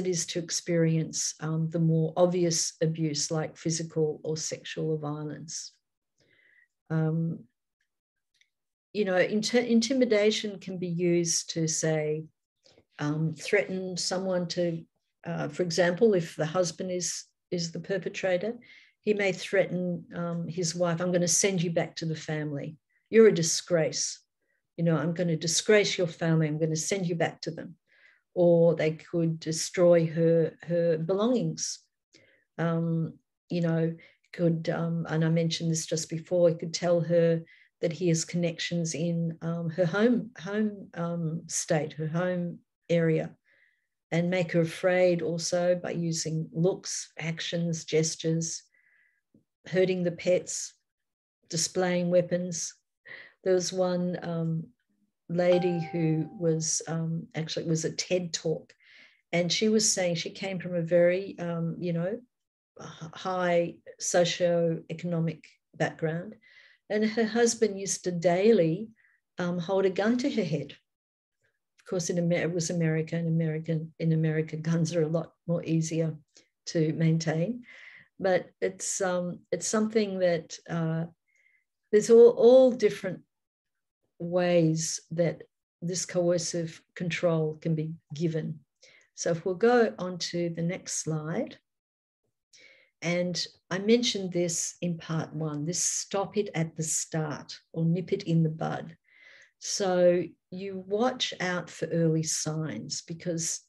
Speaker 1: is to experience the more obvious abuse like physical or sexual violence. You know, intimidation can be used to, say, threaten someone to, for example, if the husband is the perpetrator, he may threaten his wife, I'm going to send you back to the family. You're a disgrace. You know, I'm going to disgrace your family. I'm going to send you back to them. Or they could destroy her belongings. You know, could, and I mentioned this just before, he could tell her that he has connections in her home state, her home area, and make her afraid also by using looks, actions, gestures, hurting the pets, displaying weapons. There was one lady who was actually, it was a TED talk, and she was saying she came from a very, you know, high socioeconomic background, and her husband used to daily hold a gun to her head. Of course, it was America, and in America, guns are a lot more easier to maintain. But it's something that there's all different ways that this coercive control can be given. So if we'll go on to the next slide. And I mentioned this in part one, this stop it at the start or nip it in the bud. So you watch out for early signs, because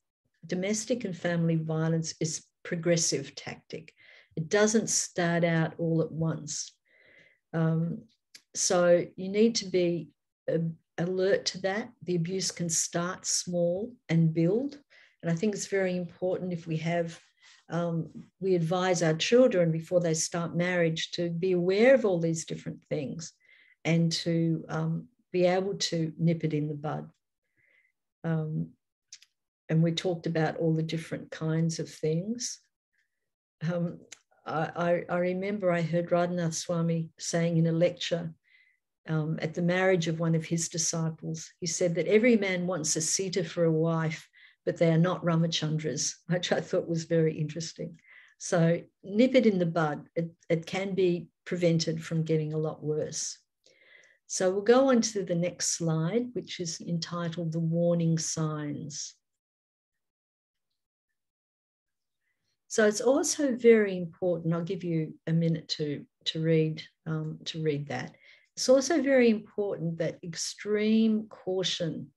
Speaker 1: domestic and family violence is a progressive tactic. It doesn't start out all at once. So you need to be alert to that. The abuse can start small and build. And I think it's very important, if we have, we advise our children before they start marriage to be aware of all these different things and to be able to nip it in the bud. And we talked about all the different kinds of things. I remember I heard Radhanath Swami saying in a lecture at the marriage of one of his disciples, he said that every man wants a Sita for a wife, but they are not Ramachandras, which I thought was very interesting. So nip it in the bud. It can be prevented from getting a lot worse. So we'll go on to the next slide, which is entitled The Warning Signs. So it's also very important, I'll give you a minute to read that. It's also very important that extreme caution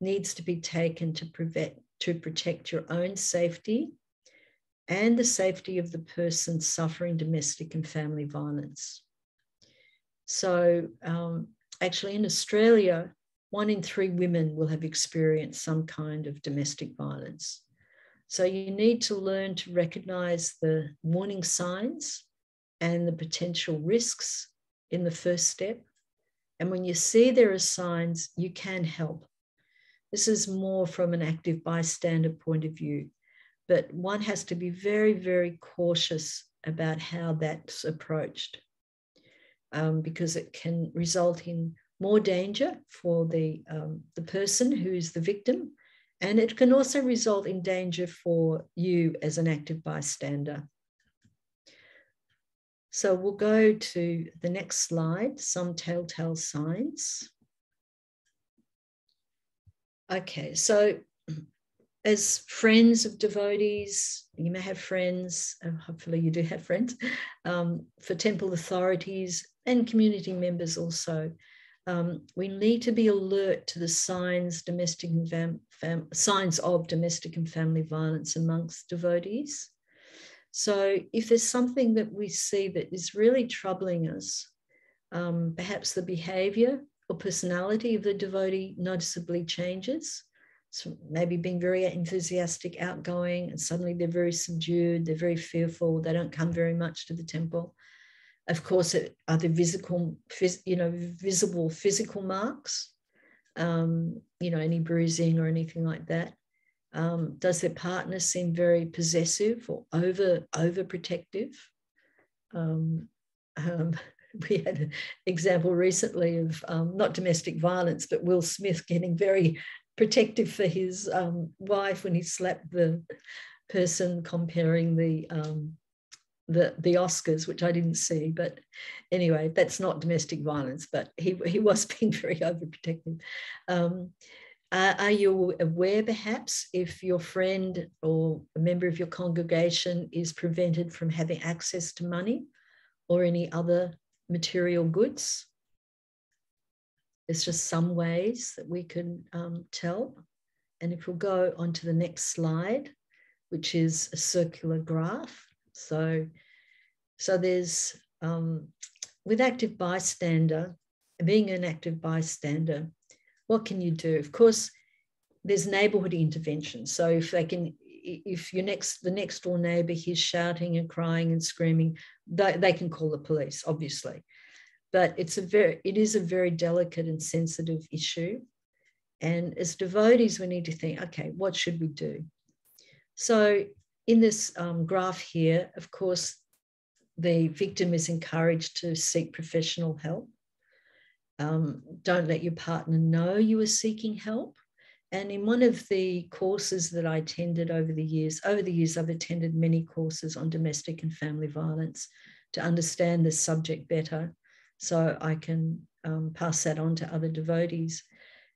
Speaker 1: needs to be taken to protect your own safety and the safety of the person suffering domestic and family violence. So actually in Australia, 1 in 3 women will have experienced some kind of domestic violence. So you need to learn to recognize the warning signs and the potential risks in the first step. And when you see there are signs, you can help. This is more from an active bystander point of view, but one has to be very, very cautious about how that's approached, because it can result in more danger for the person who is the victim, and it can also result in danger for you as an active bystander. So we'll go to the next slide, some telltale signs. Okay, so as friends of devotees, you may have friends, hopefully you do have friends, for temple authorities and community members also. We need to be alert to the signs, signs of domestic and family violence amongst devotees. So if there's something that we see that is really troubling us, perhaps the behavior or personality of the devotee noticeably changes. So maybe being very enthusiastic, outgoing, and suddenly they're very subdued, they're very fearful, they don't come very much to the temple. Of course, are there visible physical marks? Any bruising or anything like that? Does their partner seem very possessive or overprotective? We had an example recently of not domestic violence, but Will Smith getting very protective for his wife when he slapped the person comparing the Oscars, which I didn't see, but anyway, that's not domestic violence, but he was being very overprotective. Are you aware perhaps if your friend or a member of your congregation is prevented from having access to money or any other material goods? There's just some ways that we can tell. And if we'll go on to the next slide, which is a circular graph. So there's, with active bystander, being an active bystander, what can you do? Of course, there's neighbourhood intervention. So if the next door neighbour hears shouting and crying and screaming, they can call the police, obviously. But it is a very delicate and sensitive issue. And as devotees, we need to think, okay, what should we do? So in this graph here, of course, the victim is encouraged to seek professional help. Don't let your partner know you are seeking help. And in one of the courses that I attended over the years, I've attended many courses on domestic and family violence to understand this subject better, so I can pass that on to other devotees.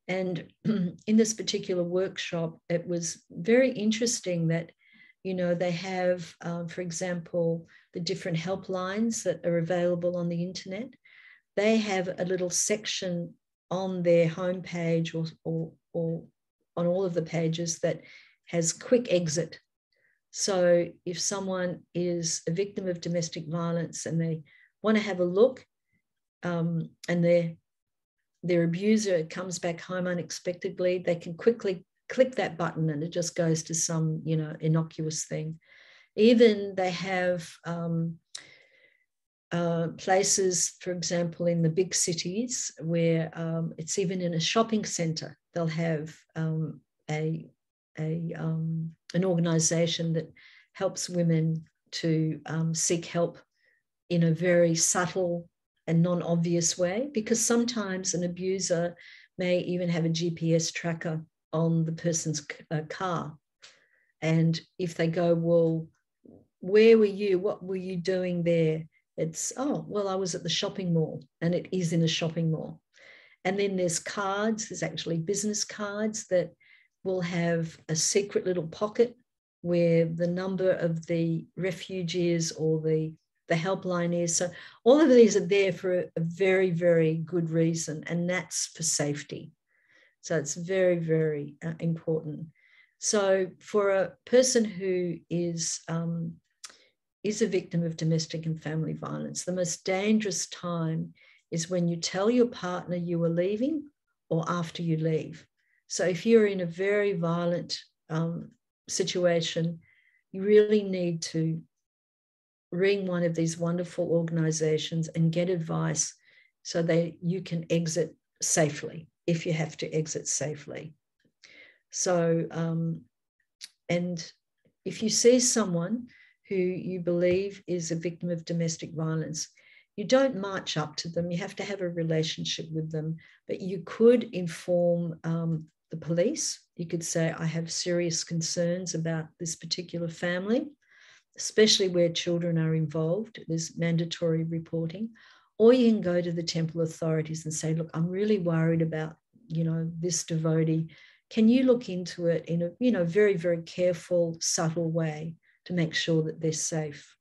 Speaker 1: And in this particular workshop, it was very interesting that, they have, for example, the different helplines that are available on the internet. They have a little section on their homepage or on all of the pages that has quick exit. So if someone is a victim of domestic violence and they want to have a look, and their abuser comes back home unexpectedly, they can quickly click that button and it just goes to some, innocuous thing. Even they have places, for example, in the big cities where it's even in a shopping centre, they'll have an organisation that helps women to seek help in a very subtle and non-obvious way, because sometimes an abuser may even have a GPS tracker on the person's car. And if they go, well, where were you? What were you doing there? It's, oh, well, I was at the shopping mall, and it is in a shopping mall. And then there's cards, there's actually business cards that will have a secret little pocket where the number of the refugees or the helpline is. So all of these are there for a very, very good reason, and that's for safety. So it's very, very important. So for a person who is a victim of domestic and family violence, the most dangerous time is when you tell your partner you are leaving or after you leave. So if you're in a very violent situation, you really need to ring one of these wonderful organizations and get advice so that you can exit safely, if you have to exit safely. So, and if you see someone who you believe is a victim of domestic violence, you don't march up to them. You have to have a relationship with them, but you could inform the police. You could say, I have serious concerns about this particular family, especially where children are involved. There's mandatory reporting. Or you can go to the temple authorities and say, look, I'm really worried about, this devotee. Can you look into it in a, very, very careful, subtle way to make sure that they're safe?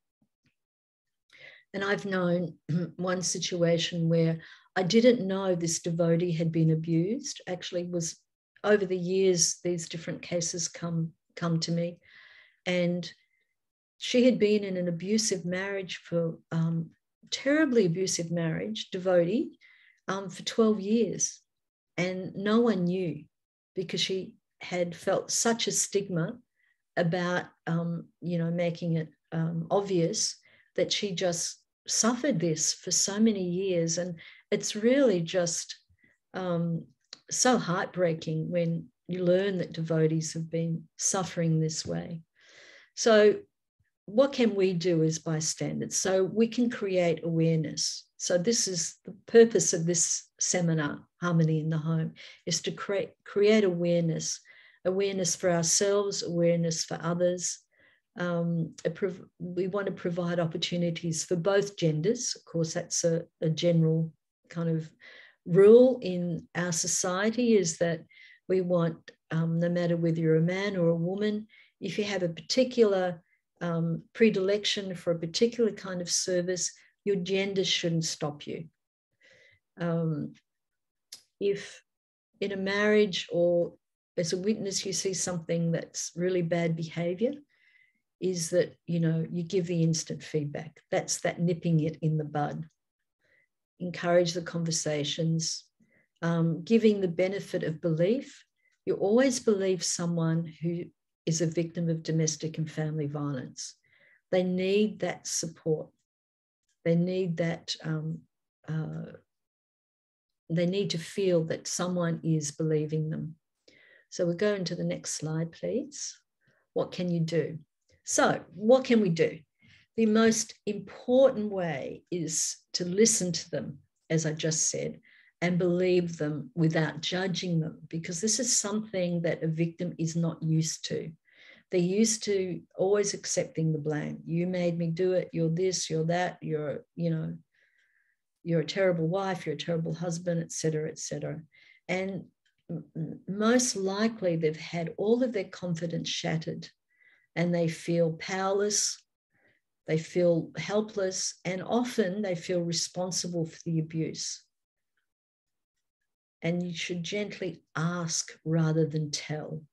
Speaker 1: And I've known one situation where I didn't know this devotee had been abused. Actually, was over the years, these different cases come to me. And she had been in an abusive marriage for, terribly abusive marriage, devotee, for 12 years. And no one knew because she had felt such a stigma about, making it obvious that she just suffered this for so many years. And it's really just so heartbreaking when you learn that devotees have been suffering this way. So what can we do as bystanders? So we can create awareness. So this is the purpose of this seminar, Harmony in the Home, is to create awareness for ourselves, awareness for others. We want to provide opportunities for both genders. Of course, that's a general kind of rule in our society, is that we want, no matter whether you're a man or a woman, if you have a particular predilection for a particular kind of service, your gender shouldn't stop you. If in a marriage or as a witness you see something that's really bad behavior, is that, you give the instant feedback. That's that nipping it in the bud. Encourage the conversations, giving the benefit of belief. You always believe someone who is a victim of domestic and family violence. They need that support. They need that, they need to feel that someone is believing them. So we'll go into the next slide, please. What can you do? So what can we do? The most important way is to listen to them, as I just said, and believe them without judging them, because this is something that a victim is not used to. They're used to always accepting the blame. You made me do it. You're this, you're that, you're a terrible wife, you're a terrible husband, et cetera, et cetera. And most likely they've had all of their confidence shattered and they feel powerless, they feel helpless, and often they feel responsible for the abuse. And you should gently ask rather than tell.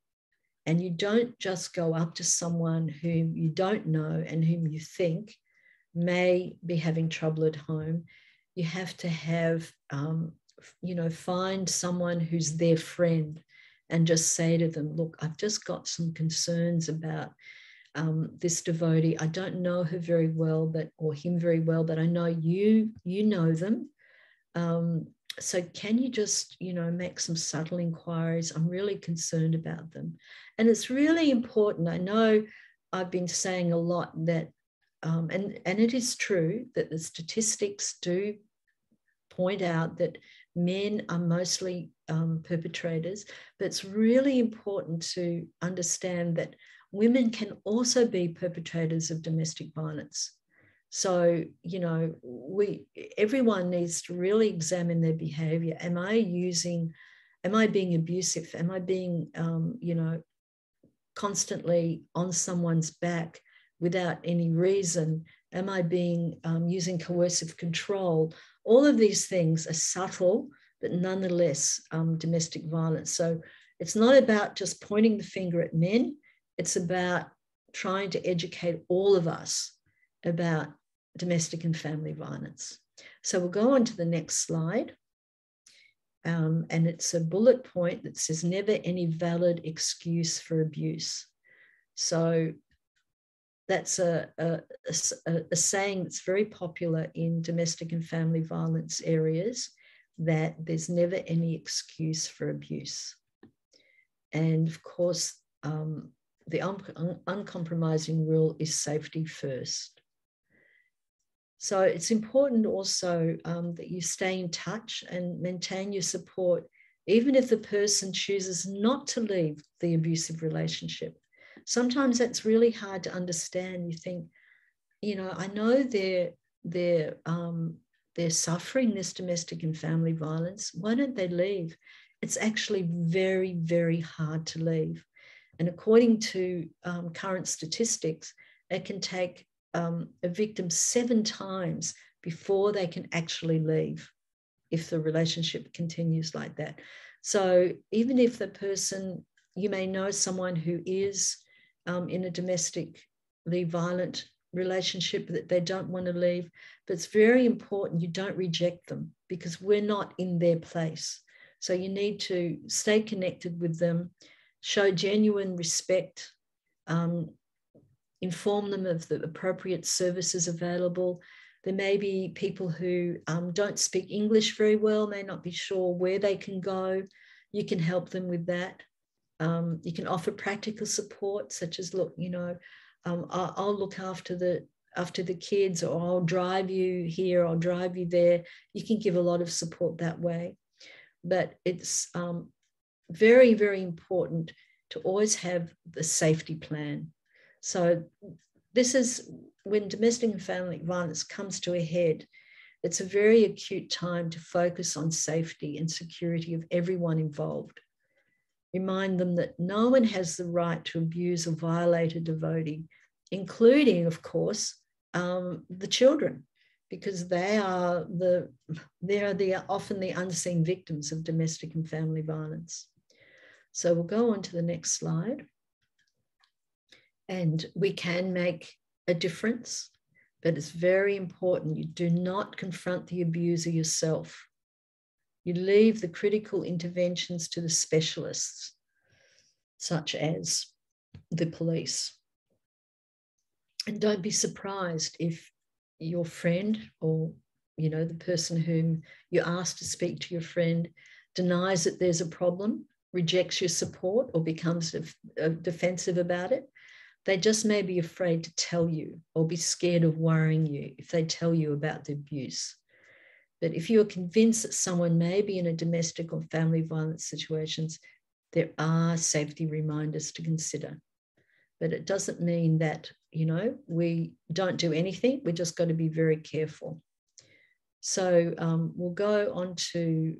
Speaker 1: And you don't just go up to someone whom you don't know and whom you think may be having trouble at home. You have to have, find someone who's their friend and just say to them, look, I've just got some concerns about this devotee. I don't know her very well, or him very well, but I know you know them. So can you just, make some subtle inquiries? I'm really concerned about them. And it's really important. I know I've been saying a lot that, and it is true that the statistics do point out that men are mostly perpetrators, but it's really important to understand that women can also be perpetrators of domestic violence. So, everyone needs to really examine their behavior. Am I being abusive? Am I being, constantly on someone's back without any reason? Am I using coercive control? All of these things are subtle, but nonetheless domestic violence. So it's not about just pointing the finger at men. It's about trying to educate all of us about domestic and family violence. So we'll go on to the next slide. And it's a bullet point that says never any valid excuse for abuse. So that's a saying that's very popular in domestic and family violence areas, that there's never any excuse for abuse. And of course, the uncompromising rule is safety first. So it's important also that you stay in touch and maintain your support, even if the person chooses not to leave the abusive relationship. Sometimes that's really hard to understand. You think, you know, I know they're suffering this domestic and family violence. Why don't they leave? It's actually very, very hard to leave. And according to current statistics, it can take a victim 7 times before they can actually leave if the relationship continues like that. So even if the person, you may know someone who is in a domestically violent relationship that they don't want to leave, but it's very important you don't reject them, because we're not in their place. So you need to stay connected with them, show genuine respect, inform them of the appropriate services available. There may be people who don't speak English very well, may not be sure where they can go. You can help them with that. You can offer practical support, such as, look, you know, I'll look after the kids, or I'll drive you here, I'll drive you there. You can give a lot of support that way. But it's very, very important to always have the safety plan. So this is when domestic and family violence comes to a head. It's a very acute time to focus on safety and security of everyone involved. Remind them that no one has the right to abuse or violate a devotee, including, of course, the children, because they are often the unseen victims of domestic and family violence. So we'll go on to the next slide. And we can make a difference, but it's very important you do not confront the abuser yourself. You leave the critical interventions to the specialists, such as the police. And don't be surprised if your friend, or, you know, the person whom you asked to speak to your friend, denies that there's a problem, rejects your support, or becomes defensive about it. They just may be afraid to tell you, or be scared of worrying you if they tell you about the abuse. But if you are convinced that someone may be in a domestic or family violence situations, there are safety reminders to consider. But it doesn't mean that, you know, we don't do anything. We're just got to be very careful. So we'll go on to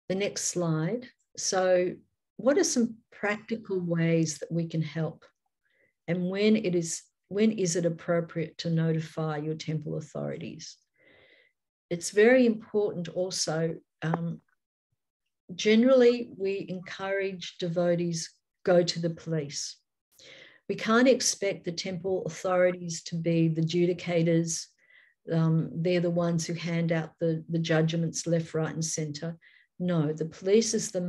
Speaker 1: the next slide. So what are some practical ways that we can help? And when is it appropriate to notify your temple authorities? It's very important also. Generally, we encourage devotees go to the police. We can't expect the temple authorities to be the adjudicators. They're the ones who hand out the judgments left, right, and center. No, the police is the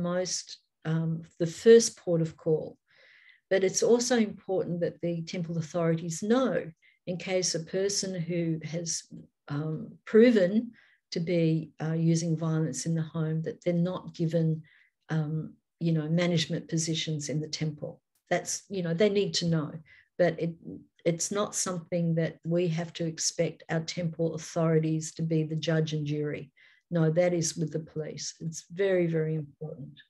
Speaker 1: first port of call. But it's also important that the temple authorities know, in case a person who has proven to be using violence in the home, that they're not given, you know, management positions in the temple. That's, you know, they need to know. But it's not something that we have to expect our temple authorities to be the judge and jury. No, that is with the police. It's very, very important.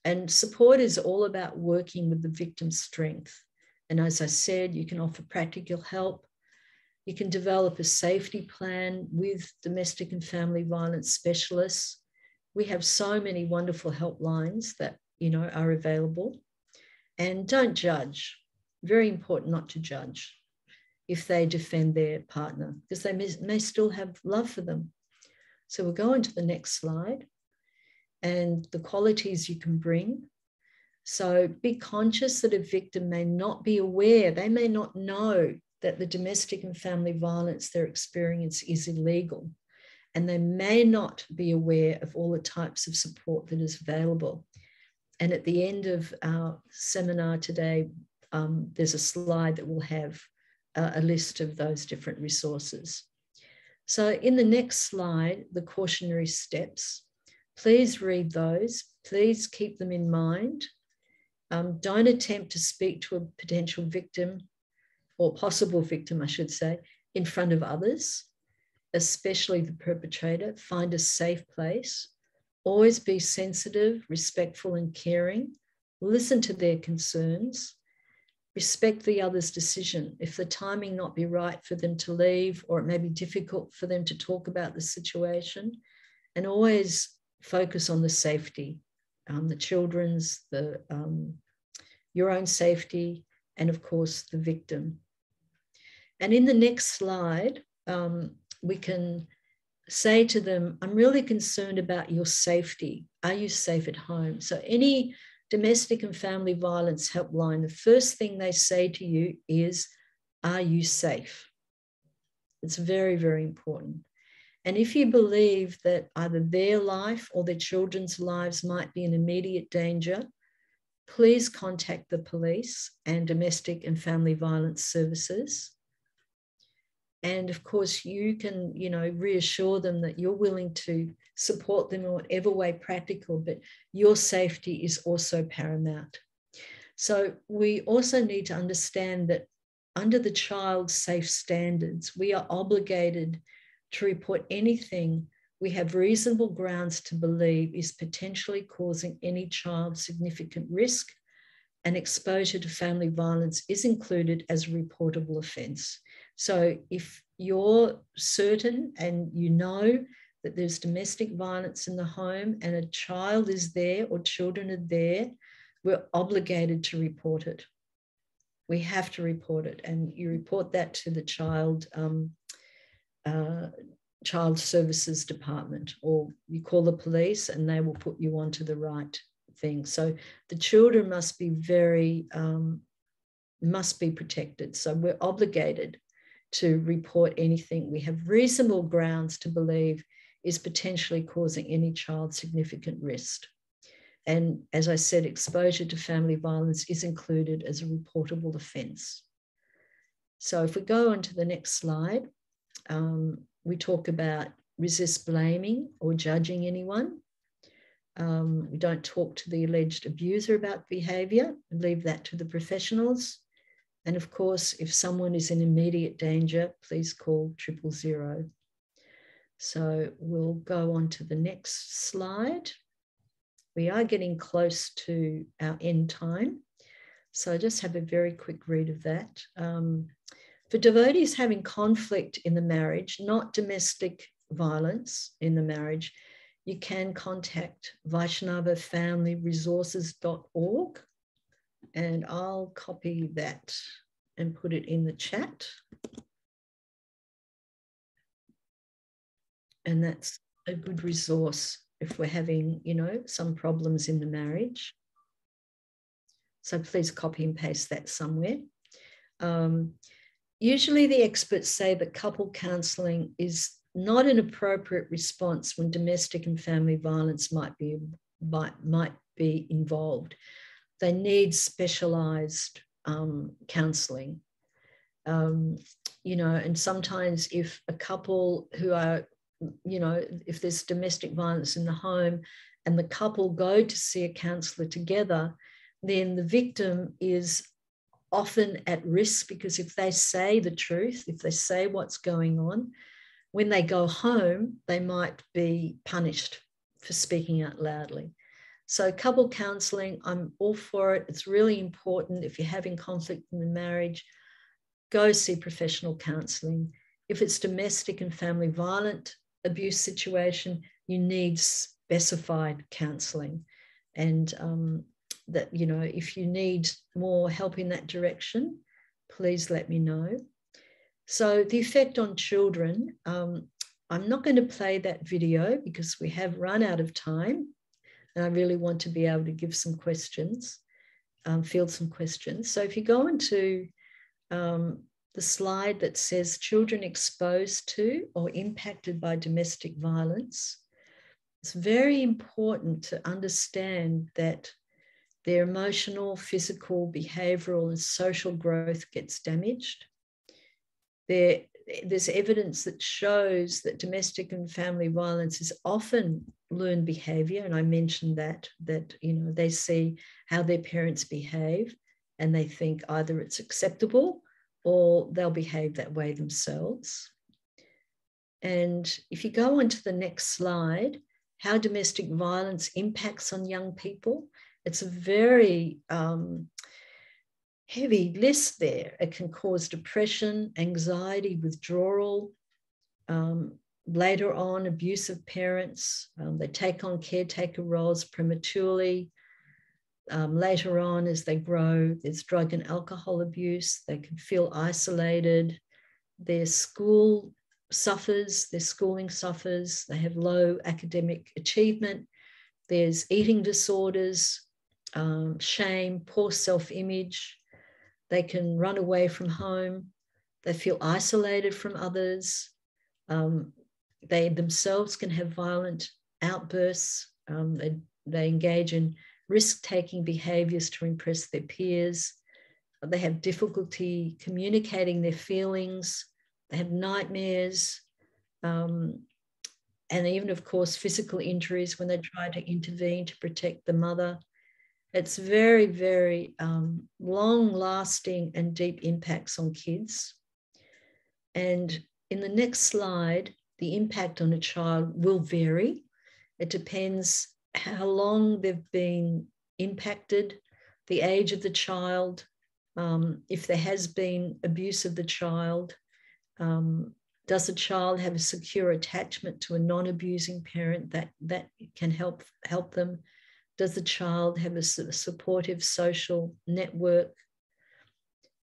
Speaker 1: And support is all about working with the victim's strength. And as I said, you can offer practical help. You can develop a safety plan with domestic and family violence specialists. We have so many wonderful helplines that, you know, are available. And don't judge. Very important not to judge if they defend their partner, because they may still have love for them. So we'll go on to the next slide. And the qualities you can bring. So be conscious that a victim may not be aware, they may not know that the domestic and family violence they're experiencing is illegal. and they may not be aware of all the types of support that is available. And at the end of our seminar today, there's a slide that will have a list of those different resources. So in the next slide, the cautionary steps, please read those. Please keep them in mind. Don't attempt to speak to a potential victim, or possible victim, I should say, in front of others, especially the perpetrator. Find a safe place. Always be sensitive, respectful, and caring. Listen to their concerns. Respect the other's decision. If the timing not be right for them to leave, or it may be difficult for them to talk about the situation, and always focus on the safety, the children's, your own safety, and of course the victim. And in the next slide, we can say to them, I'm really concerned about your safety. Are you safe at home? So any domestic and family violence helpline, the first thing they say to you is, are you safe? It's very, very important. And if you believe that either their life or their children's lives might be in immediate danger, please contact the police and domestic and family violence services. And of course, you can, reassure them that you're willing to support them in whatever way practical, but your safety is also paramount. So we also need to understand that under the child safe standards, we are obligated to report anything we have reasonable grounds to believe is potentially causing any child significant risk, and exposure to family violence is included as a reportable offence. So if you're certain and you know that there's domestic violence in the home and a child is there or children are there, we're obligated to report it. We have to report it, and you report that to the child services department, or you call the police and they will put you onto the right thing. So the children must be protected. So we're obligated to report anything we have reasonable grounds to believe is potentially causing any child significant risk. And as I said, exposure to family violence is included as a reportable offence. So if we go on to the next slide, we talk about resist blaming or judging anyone. We don't talk to the alleged abuser about behaviour, leave that to the professionals. And of course, if someone is in immediate danger, please call 000. So we'll go on to the next slide. We are getting close to our end time. So just have a very quick read of that. For devotees having conflict in the marriage, not domestic violence in the marriage, you can contact VaishnavaFamilyResources.org, and I'll copy that and put it in the chat. And that's a good resource if we're having, some problems in the marriage. So please copy and paste that somewhere. Usually the experts say that couple counselling is not an appropriate response when domestic and family violence might be involved. They need specialised counselling. And sometimes if a couple who are, if there's domestic violence in the home and the couple go to see a counsellor together, then the victim is often at risk, because if they say the truth, if they say what's going on, when they go home, they might be punished for speaking out loudly. So couple counselling, I'm all for it. It's really important. If you're having conflict in the marriage, go see professional counselling. If it's domestic and family violent abuse situation, you need specified counselling. And that, if you need more help in that direction, please let me know. So the effect on children, I'm not going to play that video because we have run out of time, and I really want to be able to give some questions, field some questions. So if you go into the slide that says children exposed to or impacted by domestic violence. It's very important to understand that their emotional, physical, behavioral, and social growth gets damaged. There's evidence that shows that domestic and family violence is often learned behavior. And I mentioned that they see how their parents behave and they think either it's acceptable or they'll behave that way themselves. And if you go on to the next slide, how domestic violence impacts on young people, it's a very heavy list there. It can cause depression, anxiety, withdrawal. Later on, abusive parents. They take on caretaker roles prematurely. Later on, as they grow, there's drug and alcohol abuse. They can feel isolated. Their school suffers, their schooling suffers. They have low academic achievement. There's eating disorders, shame, poor self-image. They can run away from home. They feel isolated from others. They themselves can have violent outbursts. They engage in risk-taking behaviors to impress their peers. They have difficulty communicating their feelings. They have nightmares. And even, of course, physical injuries when they try to intervene to protect the mother. It's very, very long-lasting and deep impacts on kids. And in the next slide, the impact on a child will vary. It depends how long they've been impacted, the age of the child, if there has been abuse of the child, does the child have a secure attachment to a non-abusing parent that can help them? Does the child have a supportive social network?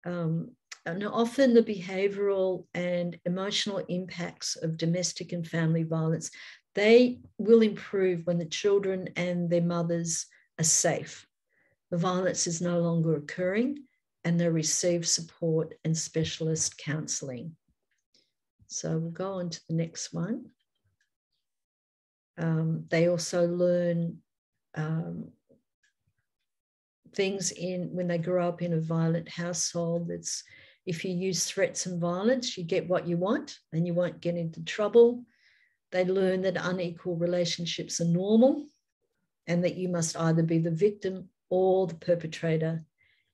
Speaker 1: And often the behavioral and emotional impacts of domestic and family violence, they will improve when the children and their mothers are safe. The violence is no longer occurring and they receive support and specialist counselling. So we'll go on to the next one. They also learn things when they grow up in a violent household. It's if you use threats and violence, you get what you want and you won't get into trouble. They learn that unequal relationships are normal and that you must either be the victim or the perpetrator.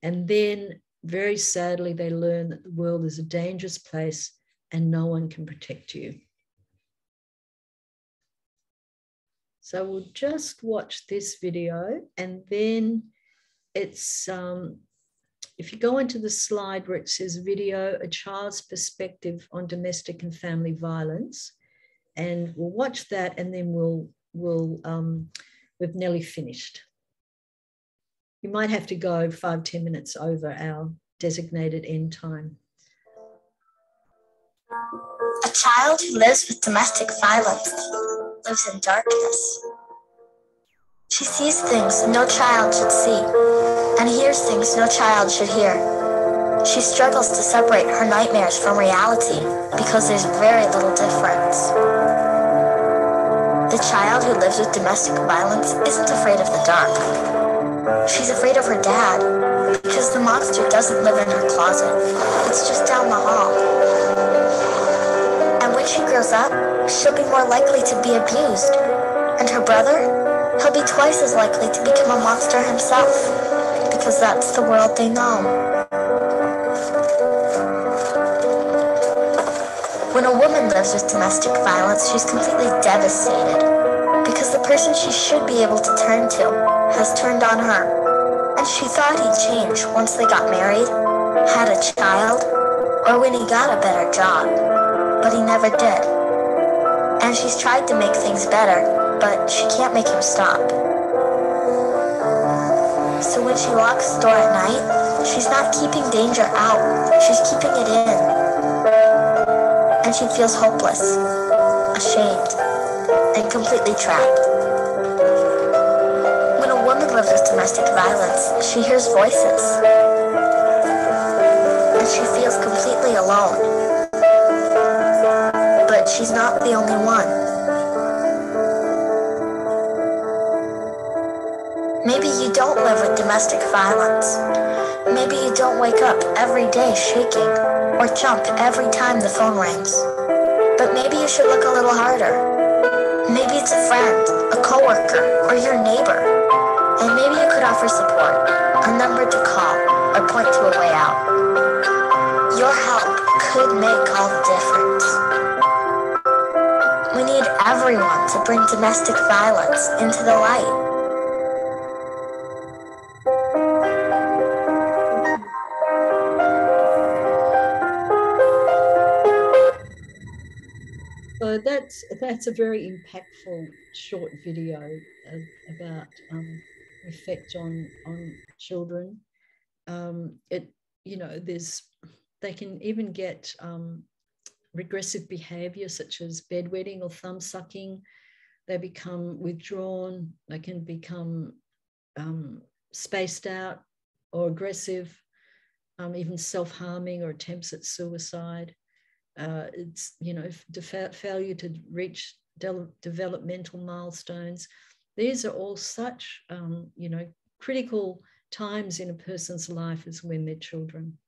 Speaker 1: And then, very sadly, they learn that the world is a dangerous place and no one can protect you. So we'll just watch this video, and then it's, if you go into the slide where it says video, a child's perspective on domestic and family violence, and we'll watch that, and then we've nearly finished. You might have to go 5-10 minutes over our designated end time.
Speaker 5: A child who lives with domestic violence lives in darkness. She sees things no child should see and hears things no child should hear. She struggles to separate her nightmares from reality because there's very little difference. The child who lives with domestic violence isn't afraid of the dark. She's afraid of her dad because the monster doesn't live in her closet. It's just down the hall. And when she grows up, she'll be more likely to be abused. And her brother, he'll be twice as likely to become a monster himself because that's the world they know. When a woman lives with domestic violence, she's completely devastated because the person she should be able to turn to has turned on her. And she thought he'd change once they got married, had a child, or when he got a better job. But he never did. And she's tried to make things better, but she can't make him stop. So when she locks the door at night, she's not keeping danger out, she's keeping it in. And she feels hopeless, ashamed, and completely trapped. When a woman lives with domestic violence, she hears voices. And and she feels completely alone. But she's not the only one. Maybe you don't live with domestic violence. Maybe you don't wake up every day shaking or jump every time the phone rings. But maybe you should look a little harder. Maybe it's a friend, a coworker, or your neighbor. And maybe you could offer support, a number to call, or point to a way out. Your help could make all the difference. We need everyone to bring domestic violence into the light.
Speaker 1: So that's a very impactful short video about effect on children. They can even get regressive behavior such as bedwetting or thumb sucking. They become withdrawn. They can become spaced out or aggressive, even self-harming or attempts at suicide. It's, failure to reach developmental milestones. These are all such, critical times in a person's life is when they're children.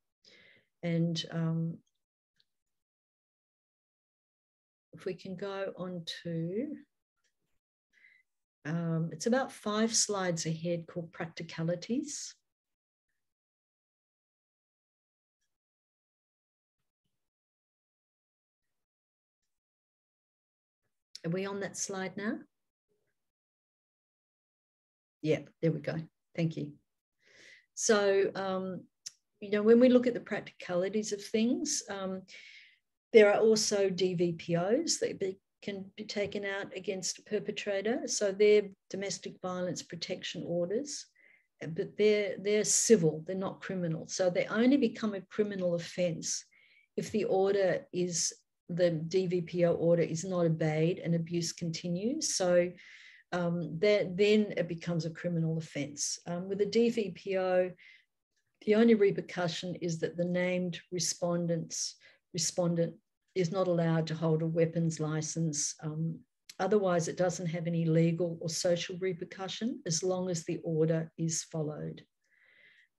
Speaker 1: And if we can go on to, it's about 5 slides ahead called practicalities. Are we on that slide now? Yeah, there we go. Thank you. So, when we look at the practicalities of things, there are also DVPOs that can be taken out against a perpetrator. So they're domestic violence protection orders, but they're civil, they're not criminal. So they only become a criminal offence if the DVPO order is not obeyed and abuse continues. So then it becomes a criminal offence. With a DVPO, the only repercussion is that the named respondent is not allowed to hold a weapons license. Otherwise, it doesn't have any legal or social repercussion as long as the order is followed.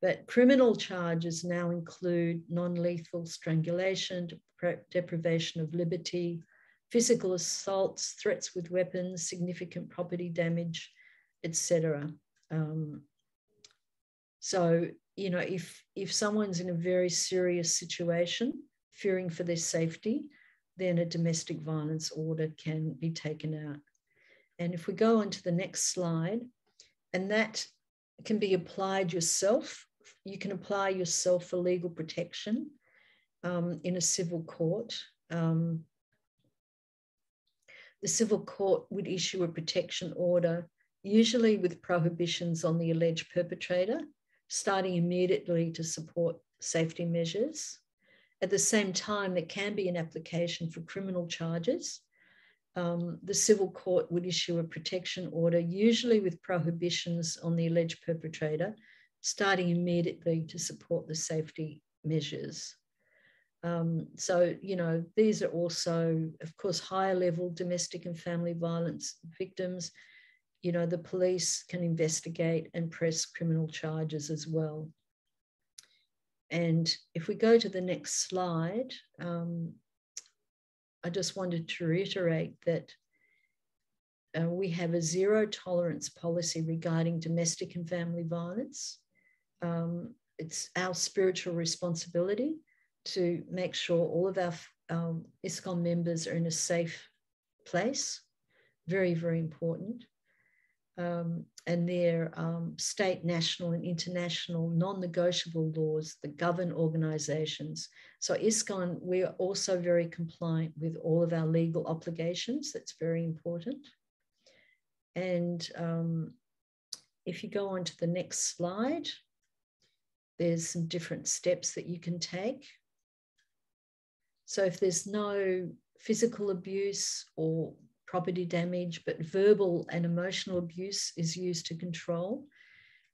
Speaker 1: But criminal charges now include non-lethal strangulation, deprivation of liberty, physical assaults, threats with weapons, significant property damage, etc. So, if someone's in a very serious situation, fearing for their safety, then a domestic violence order can be taken out. And if we go on to the next slide, and that can be applied yourself. You can apply yourself for legal protection in a civil court. The civil court would issue a protection order, usually with prohibitions on the alleged perpetrator, starting immediately to support safety measures. At the same time, there can be an application for criminal charges. The civil court would issue a protection order, usually with prohibitions on the alleged perpetrator, starting immediately to support the safety measures. So, these are also, of course, higher level domestic and family violence victims. The police can investigate and press criminal charges as well. And if we go to the next slide, I just wanted to reiterate that we have a zero tolerance policy regarding domestic and family violence. It's our spiritual responsibility to make sure all of our ISKCON members are in a safe place. Very, very important. And their state, national and international non-negotiable laws that govern organisations. So ISKCON, we are also very compliant with all of our legal obligations. That's very important. And if you go on to the next slide, there's some different steps that you can take. So if there's no physical abuse or property damage, but verbal and emotional abuse is used to control,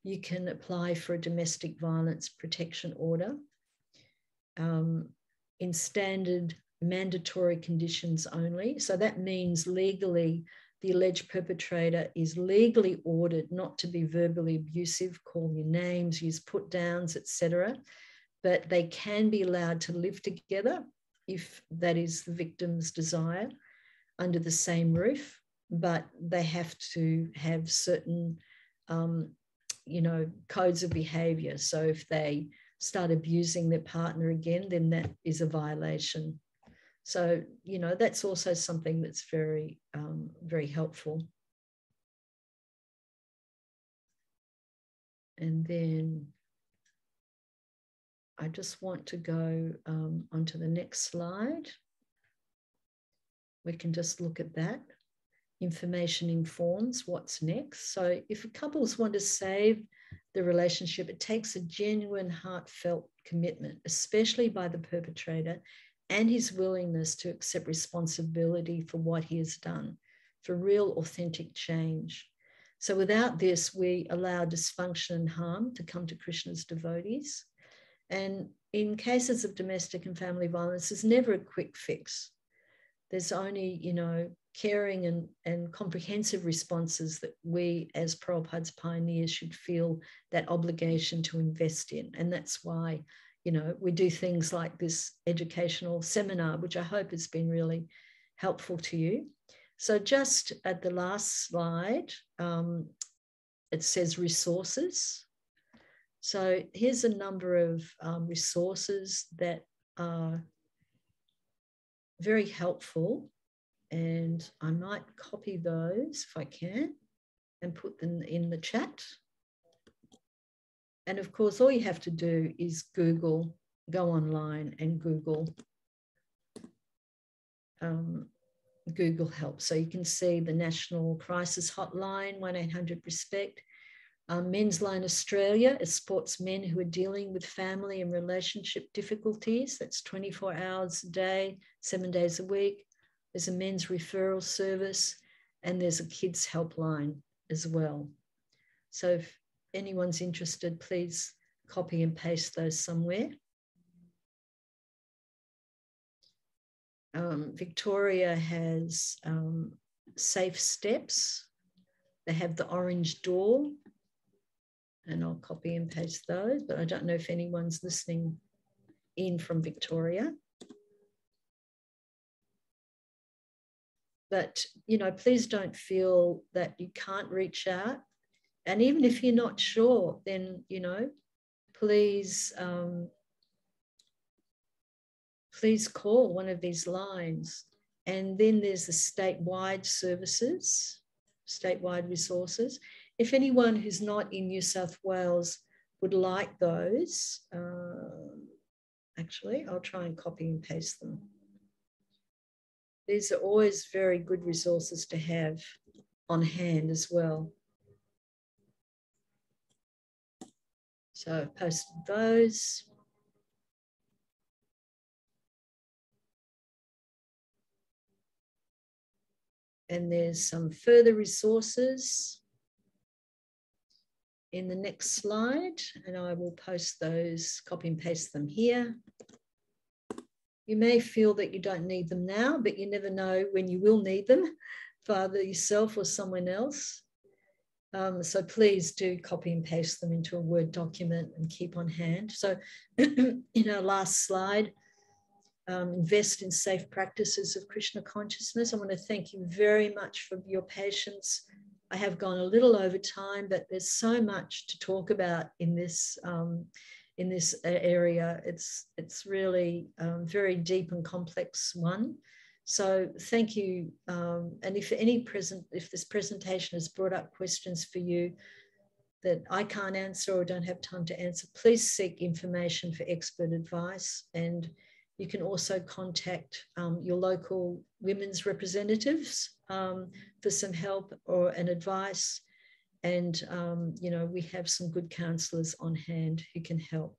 Speaker 1: you can apply for a domestic violence protection order. in standard mandatory conditions only. So that means legally, the alleged perpetrator is legally ordered not to be verbally abusive, call you names, use put downs, etc. But they can be allowed to live together if that is the victim's desire under the same roof, but they have to have certain, codes of behavior. So if they start abusing their partner again, then that is a violation. So, that's also something that's very, very helpful. And then I just want to go onto the next slide. We can just look at that. Information informs what's next. So if couples want to save the relationship, it takes a genuine, heartfelt commitment, especially by the perpetrator, and his willingness to accept responsibility for what he has done, for real, authentic change. So without this, we allow dysfunction and harm to come to Krishna's devotees. And in cases of domestic and family violence, there's never a quick fix. There's only, caring and comprehensive responses that we as Prabhupada's pioneers should feel that obligation to invest in. And that's why, we do things like this educational seminar, which I hope has been really helpful to you. So just at the last slide, it says resources. So here's a number of resources that are very helpful, and I might copy those if I can and put them in the chat. And of course, all you have to do is go online and Google Help. So you can see the National Crisis Hotline, 1-800-RESPECT. Men's Line Australia, it supports men who are dealing with family and relationship difficulties. That's 24 hours a day, 7 days a week. There's a men's referral service, and there's a kids helpline as well. So if anyone's interested, please copy and paste those somewhere. Victoria has Safe Steps. They have the Orange Door, and I'll copy and paste those, but I don't know if anyone's listening in from Victoria. But, please don't feel that you can't reach out. And even if you're not sure, then, please call one of these lines. And then there's the statewide services, statewide resources. If anyone who's not in New South Wales would like those, actually, I'll try and copy and paste them. These are always very good resources to have on hand as well. So I've posted those. And there's some further resources in the next slide, and I will post those, copy and paste them here. You may feel that you don't need them now, but you never know when you will need them for either yourself or someone else. So please do copy and paste them into a Word document and keep on hand. So in our last slide, invest in safe practices of Krishna consciousness. I want to thank you very much for your patience. I have gone a little over time, but there's so much to talk about in this area. It's really very deep and complex one. So thank you. And if this presentation has brought up questions for you that I can't answer or don't have time to answer, please seek information for expert advice. And you can also contact your local women's representatives for some help or an advice. And, we have some good counsellors on hand who can help.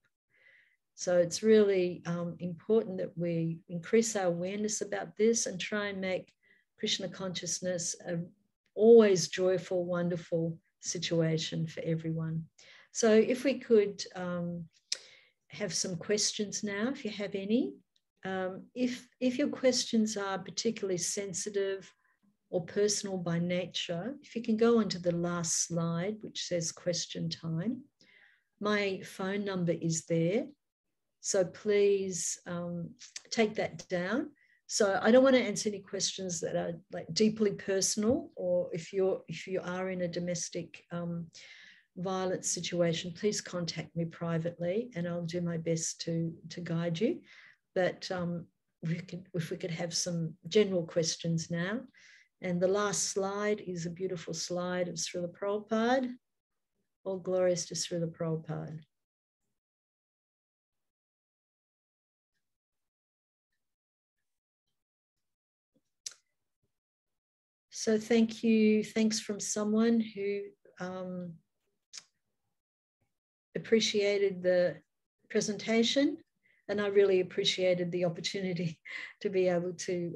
Speaker 1: So it's really important that we increase our awareness about this and try and make Krishna consciousness a always joyful, wonderful situation for everyone. So if we could have some questions now, if you have any. If your questions are particularly sensitive or personal by nature, if you can go on to the last slide, which says question time. My phone number is there, so please take that down. So I don't want to answer any questions that are like deeply personal, or if you are in a domestic violence situation, please contact me privately and I'll do my best to guide you. But if we could have some general questions now. And the last slide is a beautiful slide of Srila Prabhupada. All glories to Srila Prabhupada. So thank you. Thanks from someone who appreciated the presentation, and I really appreciated the opportunity to be able to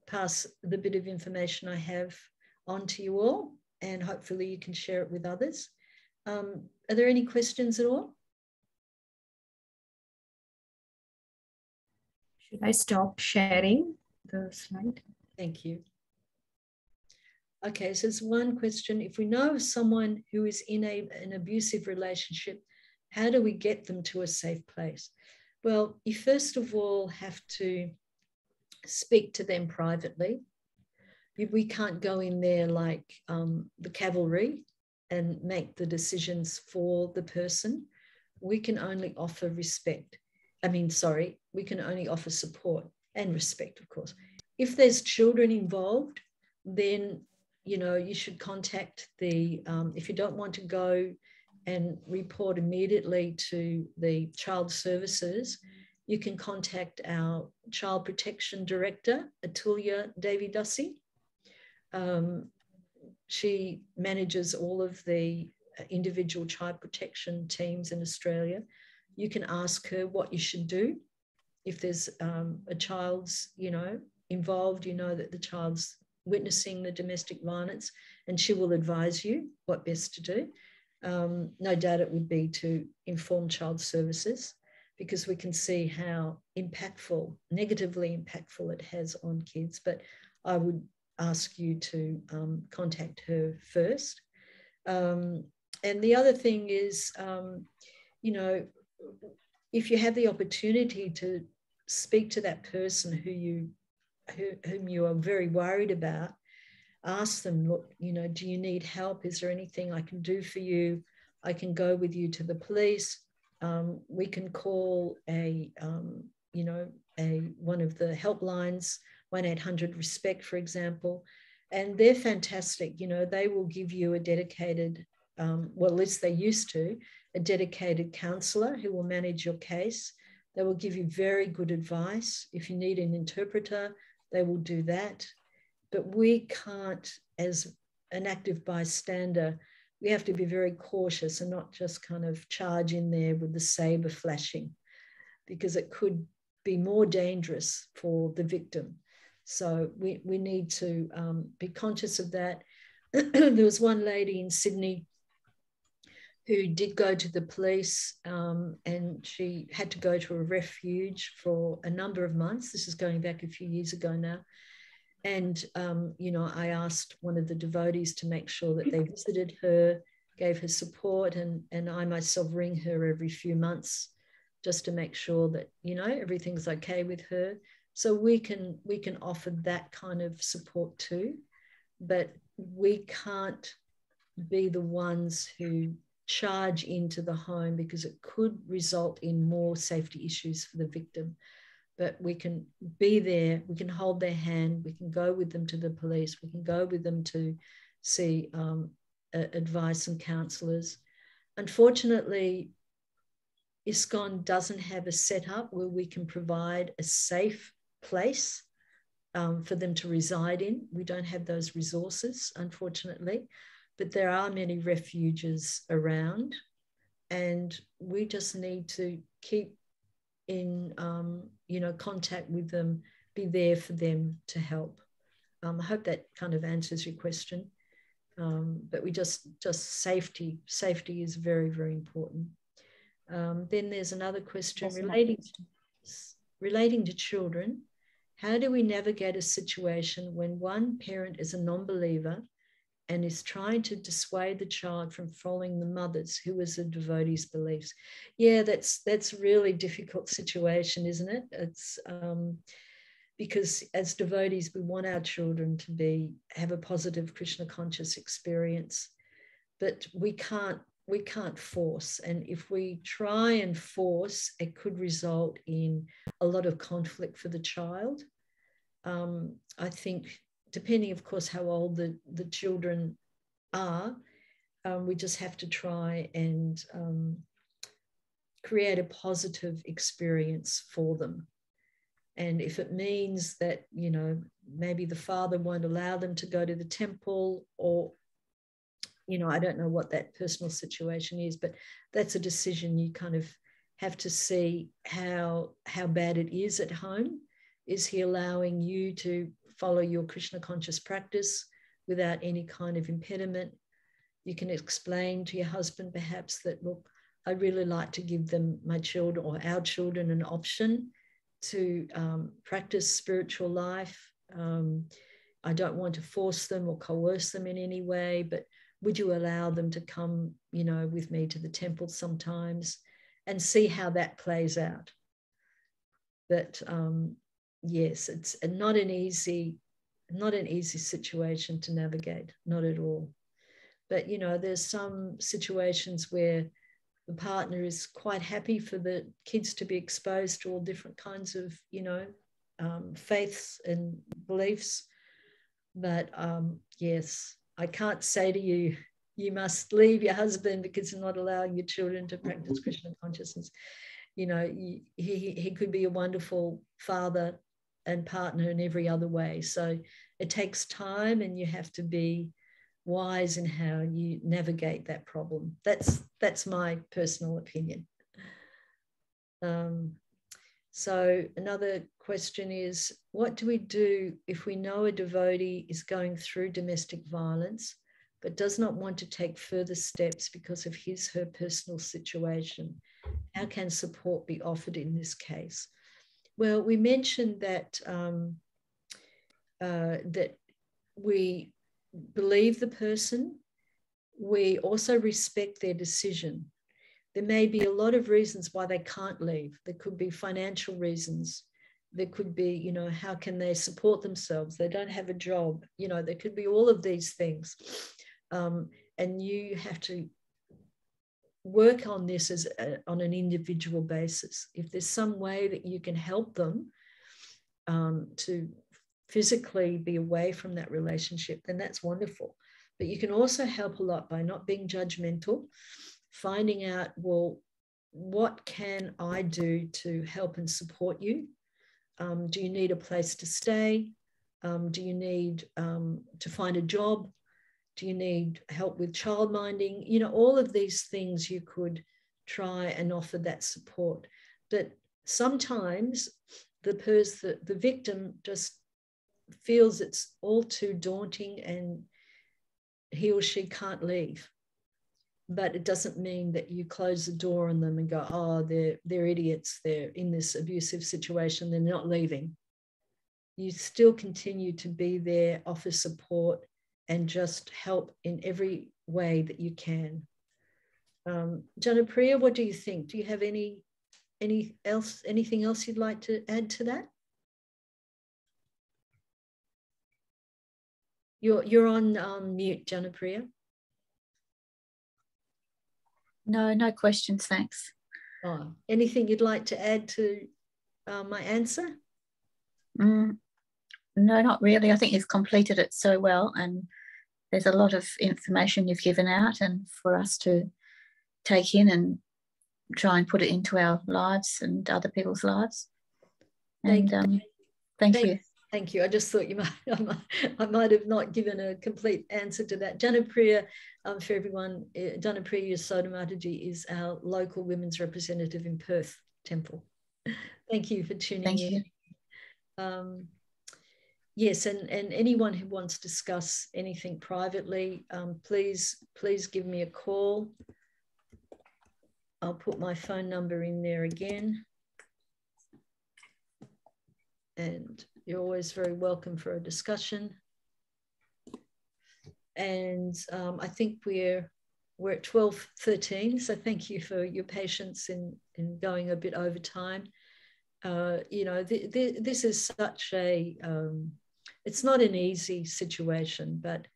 Speaker 1: pass the bit of information I have on to you all, and hopefully you can share it with others. Are there any questions at all?
Speaker 2: Should I stop sharing the slide?
Speaker 1: Thank you. Okay, so there's one question. If we know of someone who is in an abusive relationship, how do we get them to a safe place? Well, you first of all have to speak to them privately. We can't go in there like the cavalry and make the decisions for the person. We can only offer we can only offer support and respect, of course. If there's children involved, then you should contact if you don't want to go and report immediately to the child services, you can contact our Child Protection Director, Atulya Devidasi. She manages all of the individual child protection teams in Australia. You can ask her what you should do. If there's a child's, involved, that the child's witnessing the domestic violence, and she will advise you what best to do. No doubt it would be to inform child services, because we can see how negatively impactful it has on kids. But I would ask you to contact her first. And the other thing is, if you have the opportunity to speak to that person whom you are very worried about, ask them, look, do you need help? Is there anything I can do for you? I can go with you to the police. We can call one of the helplines, 1-800-RESPECT, for example, and they're fantastic. They will give you a dedicated, well, at least they used to, a dedicated counsellor who will manage your case. They will give you very good advice. If you need an interpreter, they will do that. But we can't, as an active bystander, we have to be very cautious and not just kind of charge in there with the saber flashing, because it could be more dangerous for the victim. So we need to be conscious of that. There was one lady in Sydney who did go to the police, and she had to go to a refuge for a number of months. This is going back a few years ago now. And, I asked one of the devotees to make sure that they visited her, gave her support, and I myself ring her every few months just to make sure that, everything's okay with her. So we can offer that kind of support too, but we can't be the ones who charge into the home, because it could result in more safety issues for the victim. But we can be there, we can hold their hand, we can go with them to the police, we can go with them to see advice and counsellors. Unfortunately, ISKCON doesn't have a setup where we can provide a safe place for them to reside in. We don't have those resources, unfortunately, but there are many refuges around, and we just need to keep in contact with them, be there for them to help. I hope that kind of answers your question. But we just safety is very, very important. Then there's another question
Speaker 2: That's
Speaker 1: relating to children. How do we navigate a situation when one parent is a non-believer and is trying to dissuade the child from following the mother's, who is a devotee's beliefs? Yeah, that's a really difficult situation, isn't it? It's because as devotees, we want our children to have a positive Krishna conscious experience, but we can't force. And if we try and force, it could result in a lot of conflict for the child. I think, depending, of course, how old the children are, we just have to try and create a positive experience for them. And if it means that, you know, maybe the father won't allow them to go to the temple, or, you know, I don't know what that personal situation is, but that's a decision you kind of have to see how bad it is at home. Is he allowing you to follow your Krishna conscious practice without any kind of impediment? You can explain to your husband perhaps that, look, I really like to give them, my children or our children, an option to practice spiritual life. I don't want to force them or coerce them in any way, but would you allow them to come, you know, with me to the temple sometimes, and see how that plays out? But yes, it's not an easy situation to navigate, not at all. But, you know, there's some situations where the partner is quite happy for the kids to be exposed to all different kinds of, you know, faiths and beliefs. But yes, I can't say to you, you must leave your husband because you're not allowing your children to practice Krishna consciousness. You know, he could be a wonderful father and partner in every other way. So it takes time, and you have to be wise in how you navigate that problem. That's my personal opinion. So another question is, what do we do if we know a devotee is going through domestic violence but does not want to take further steps because of her personal situation? How can support be offered in this case? Well, we mentioned that that we believe the person. We also respect their decision. There may be a lot of reasons why they can't leave. There could be financial reasons. There could be, you know, how can they support themselves? They don't have a job. You know, there could be all of these things. And you have to work on this on an individual basis. If there's some way that you can help them to physically be away from that relationship, then that's wonderful. But you can also help a lot by not being judgmental, finding out, well, what can I do to help and support you? Do you need a place to stay? Do you need to find a job? Do you need help with childminding? You know, all of these things you could try and offer that support. But sometimes the victim just feels it's all too daunting and he or she can't leave. But it doesn't mean that you close the door on them and go, oh, they're idiots. They're in this abusive situation. They're not leaving. You still continue to be there, offer support, and just help in every way that you can. Janapriya, what do you think? Do you have anything else you'd like to add to that? You're on mute, Janapriya.
Speaker 6: No questions, thanks.
Speaker 1: Oh, anything you'd like to add to my answer?
Speaker 6: No, not really. I think you've completed it so well, and there's a lot of information you've given out, and for us to take in and try and put it into our lives and other people's lives. And thank you.
Speaker 1: Thank you. I just thought I might have not given a complete answer to that. Janapriya, for everyone, Krishnarupa Mataji is our local women's representative in Perth Temple. Thank you for tuning in. You. Yes, and anyone who wants to discuss anything privately, please give me a call. I'll put my phone number in there again. And you're always very welcome for a discussion. And I think we're at 12:13, so thank you for your patience in going a bit over time. You know, this is such a, it's not an easy situation, but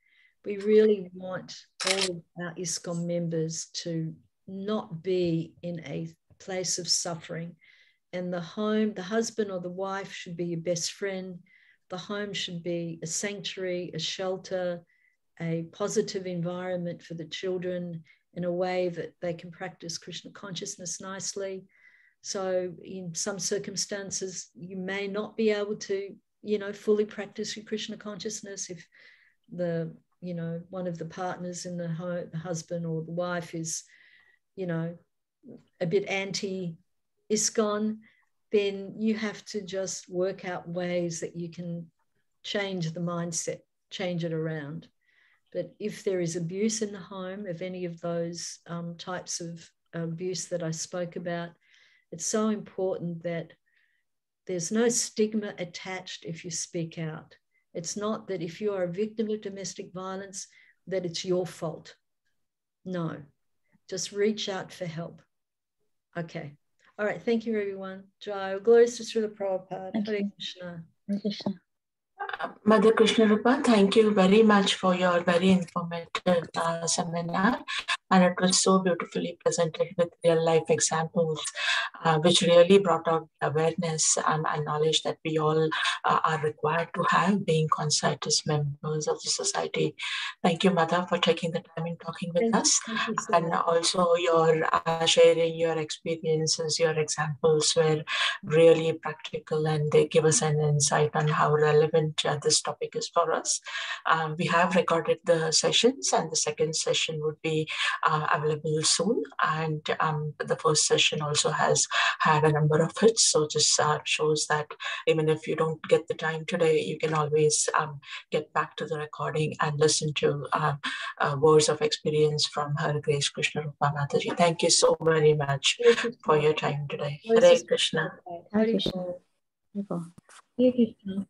Speaker 1: we really want all of our ISKCON members to not be in a place of suffering. And the home, the husband or the wife should be your best friend. The home should be a sanctuary, a shelter, a positive environment for the children in a way that they can practice Krishna consciousness nicely. So in some circumstances, you may not be able to, you know, fully practice your Krishna consciousness if the, you know, one of the partners in the home, the husband or the wife is, you know, a bit anti-ISKCON, then you have to just work out ways that you can change the mindset, change it around. But if there is abuse in the home of any of those types of abuse that I spoke about, it's so important that there's no stigma attached if you speak out. It's not that if you are a victim of domestic violence, that it's your fault. No, just reach out for help. Okay. All right. Thank you, everyone. Jai. Glories to Srila Prabhupada. Hare Krishna.
Speaker 6: Hare Krishna.
Speaker 7: Mother Krishnarupa, thank you very much for your very informative seminar, and it was so beautifully presented with real life examples, which really brought out awareness and knowledge that we all are required to have, being conscientious members of the society. Thank you, Mother, for taking the time and talking with us, and also your sharing your experiences, your examples were really practical, and they give us an insight on how relevant this topic is for us. We have recorded the sessions, and the second session would be available soon. And the first session also has had a number of hits, so just shows that even if you don't get the time today, you can always get back to the recording and listen to words of experience from Her Grace Krishnarupa Mataji. Thank you so very much for your time today. Hare Krishna.
Speaker 6: Hare Krishna.
Speaker 1: Hare Krishna.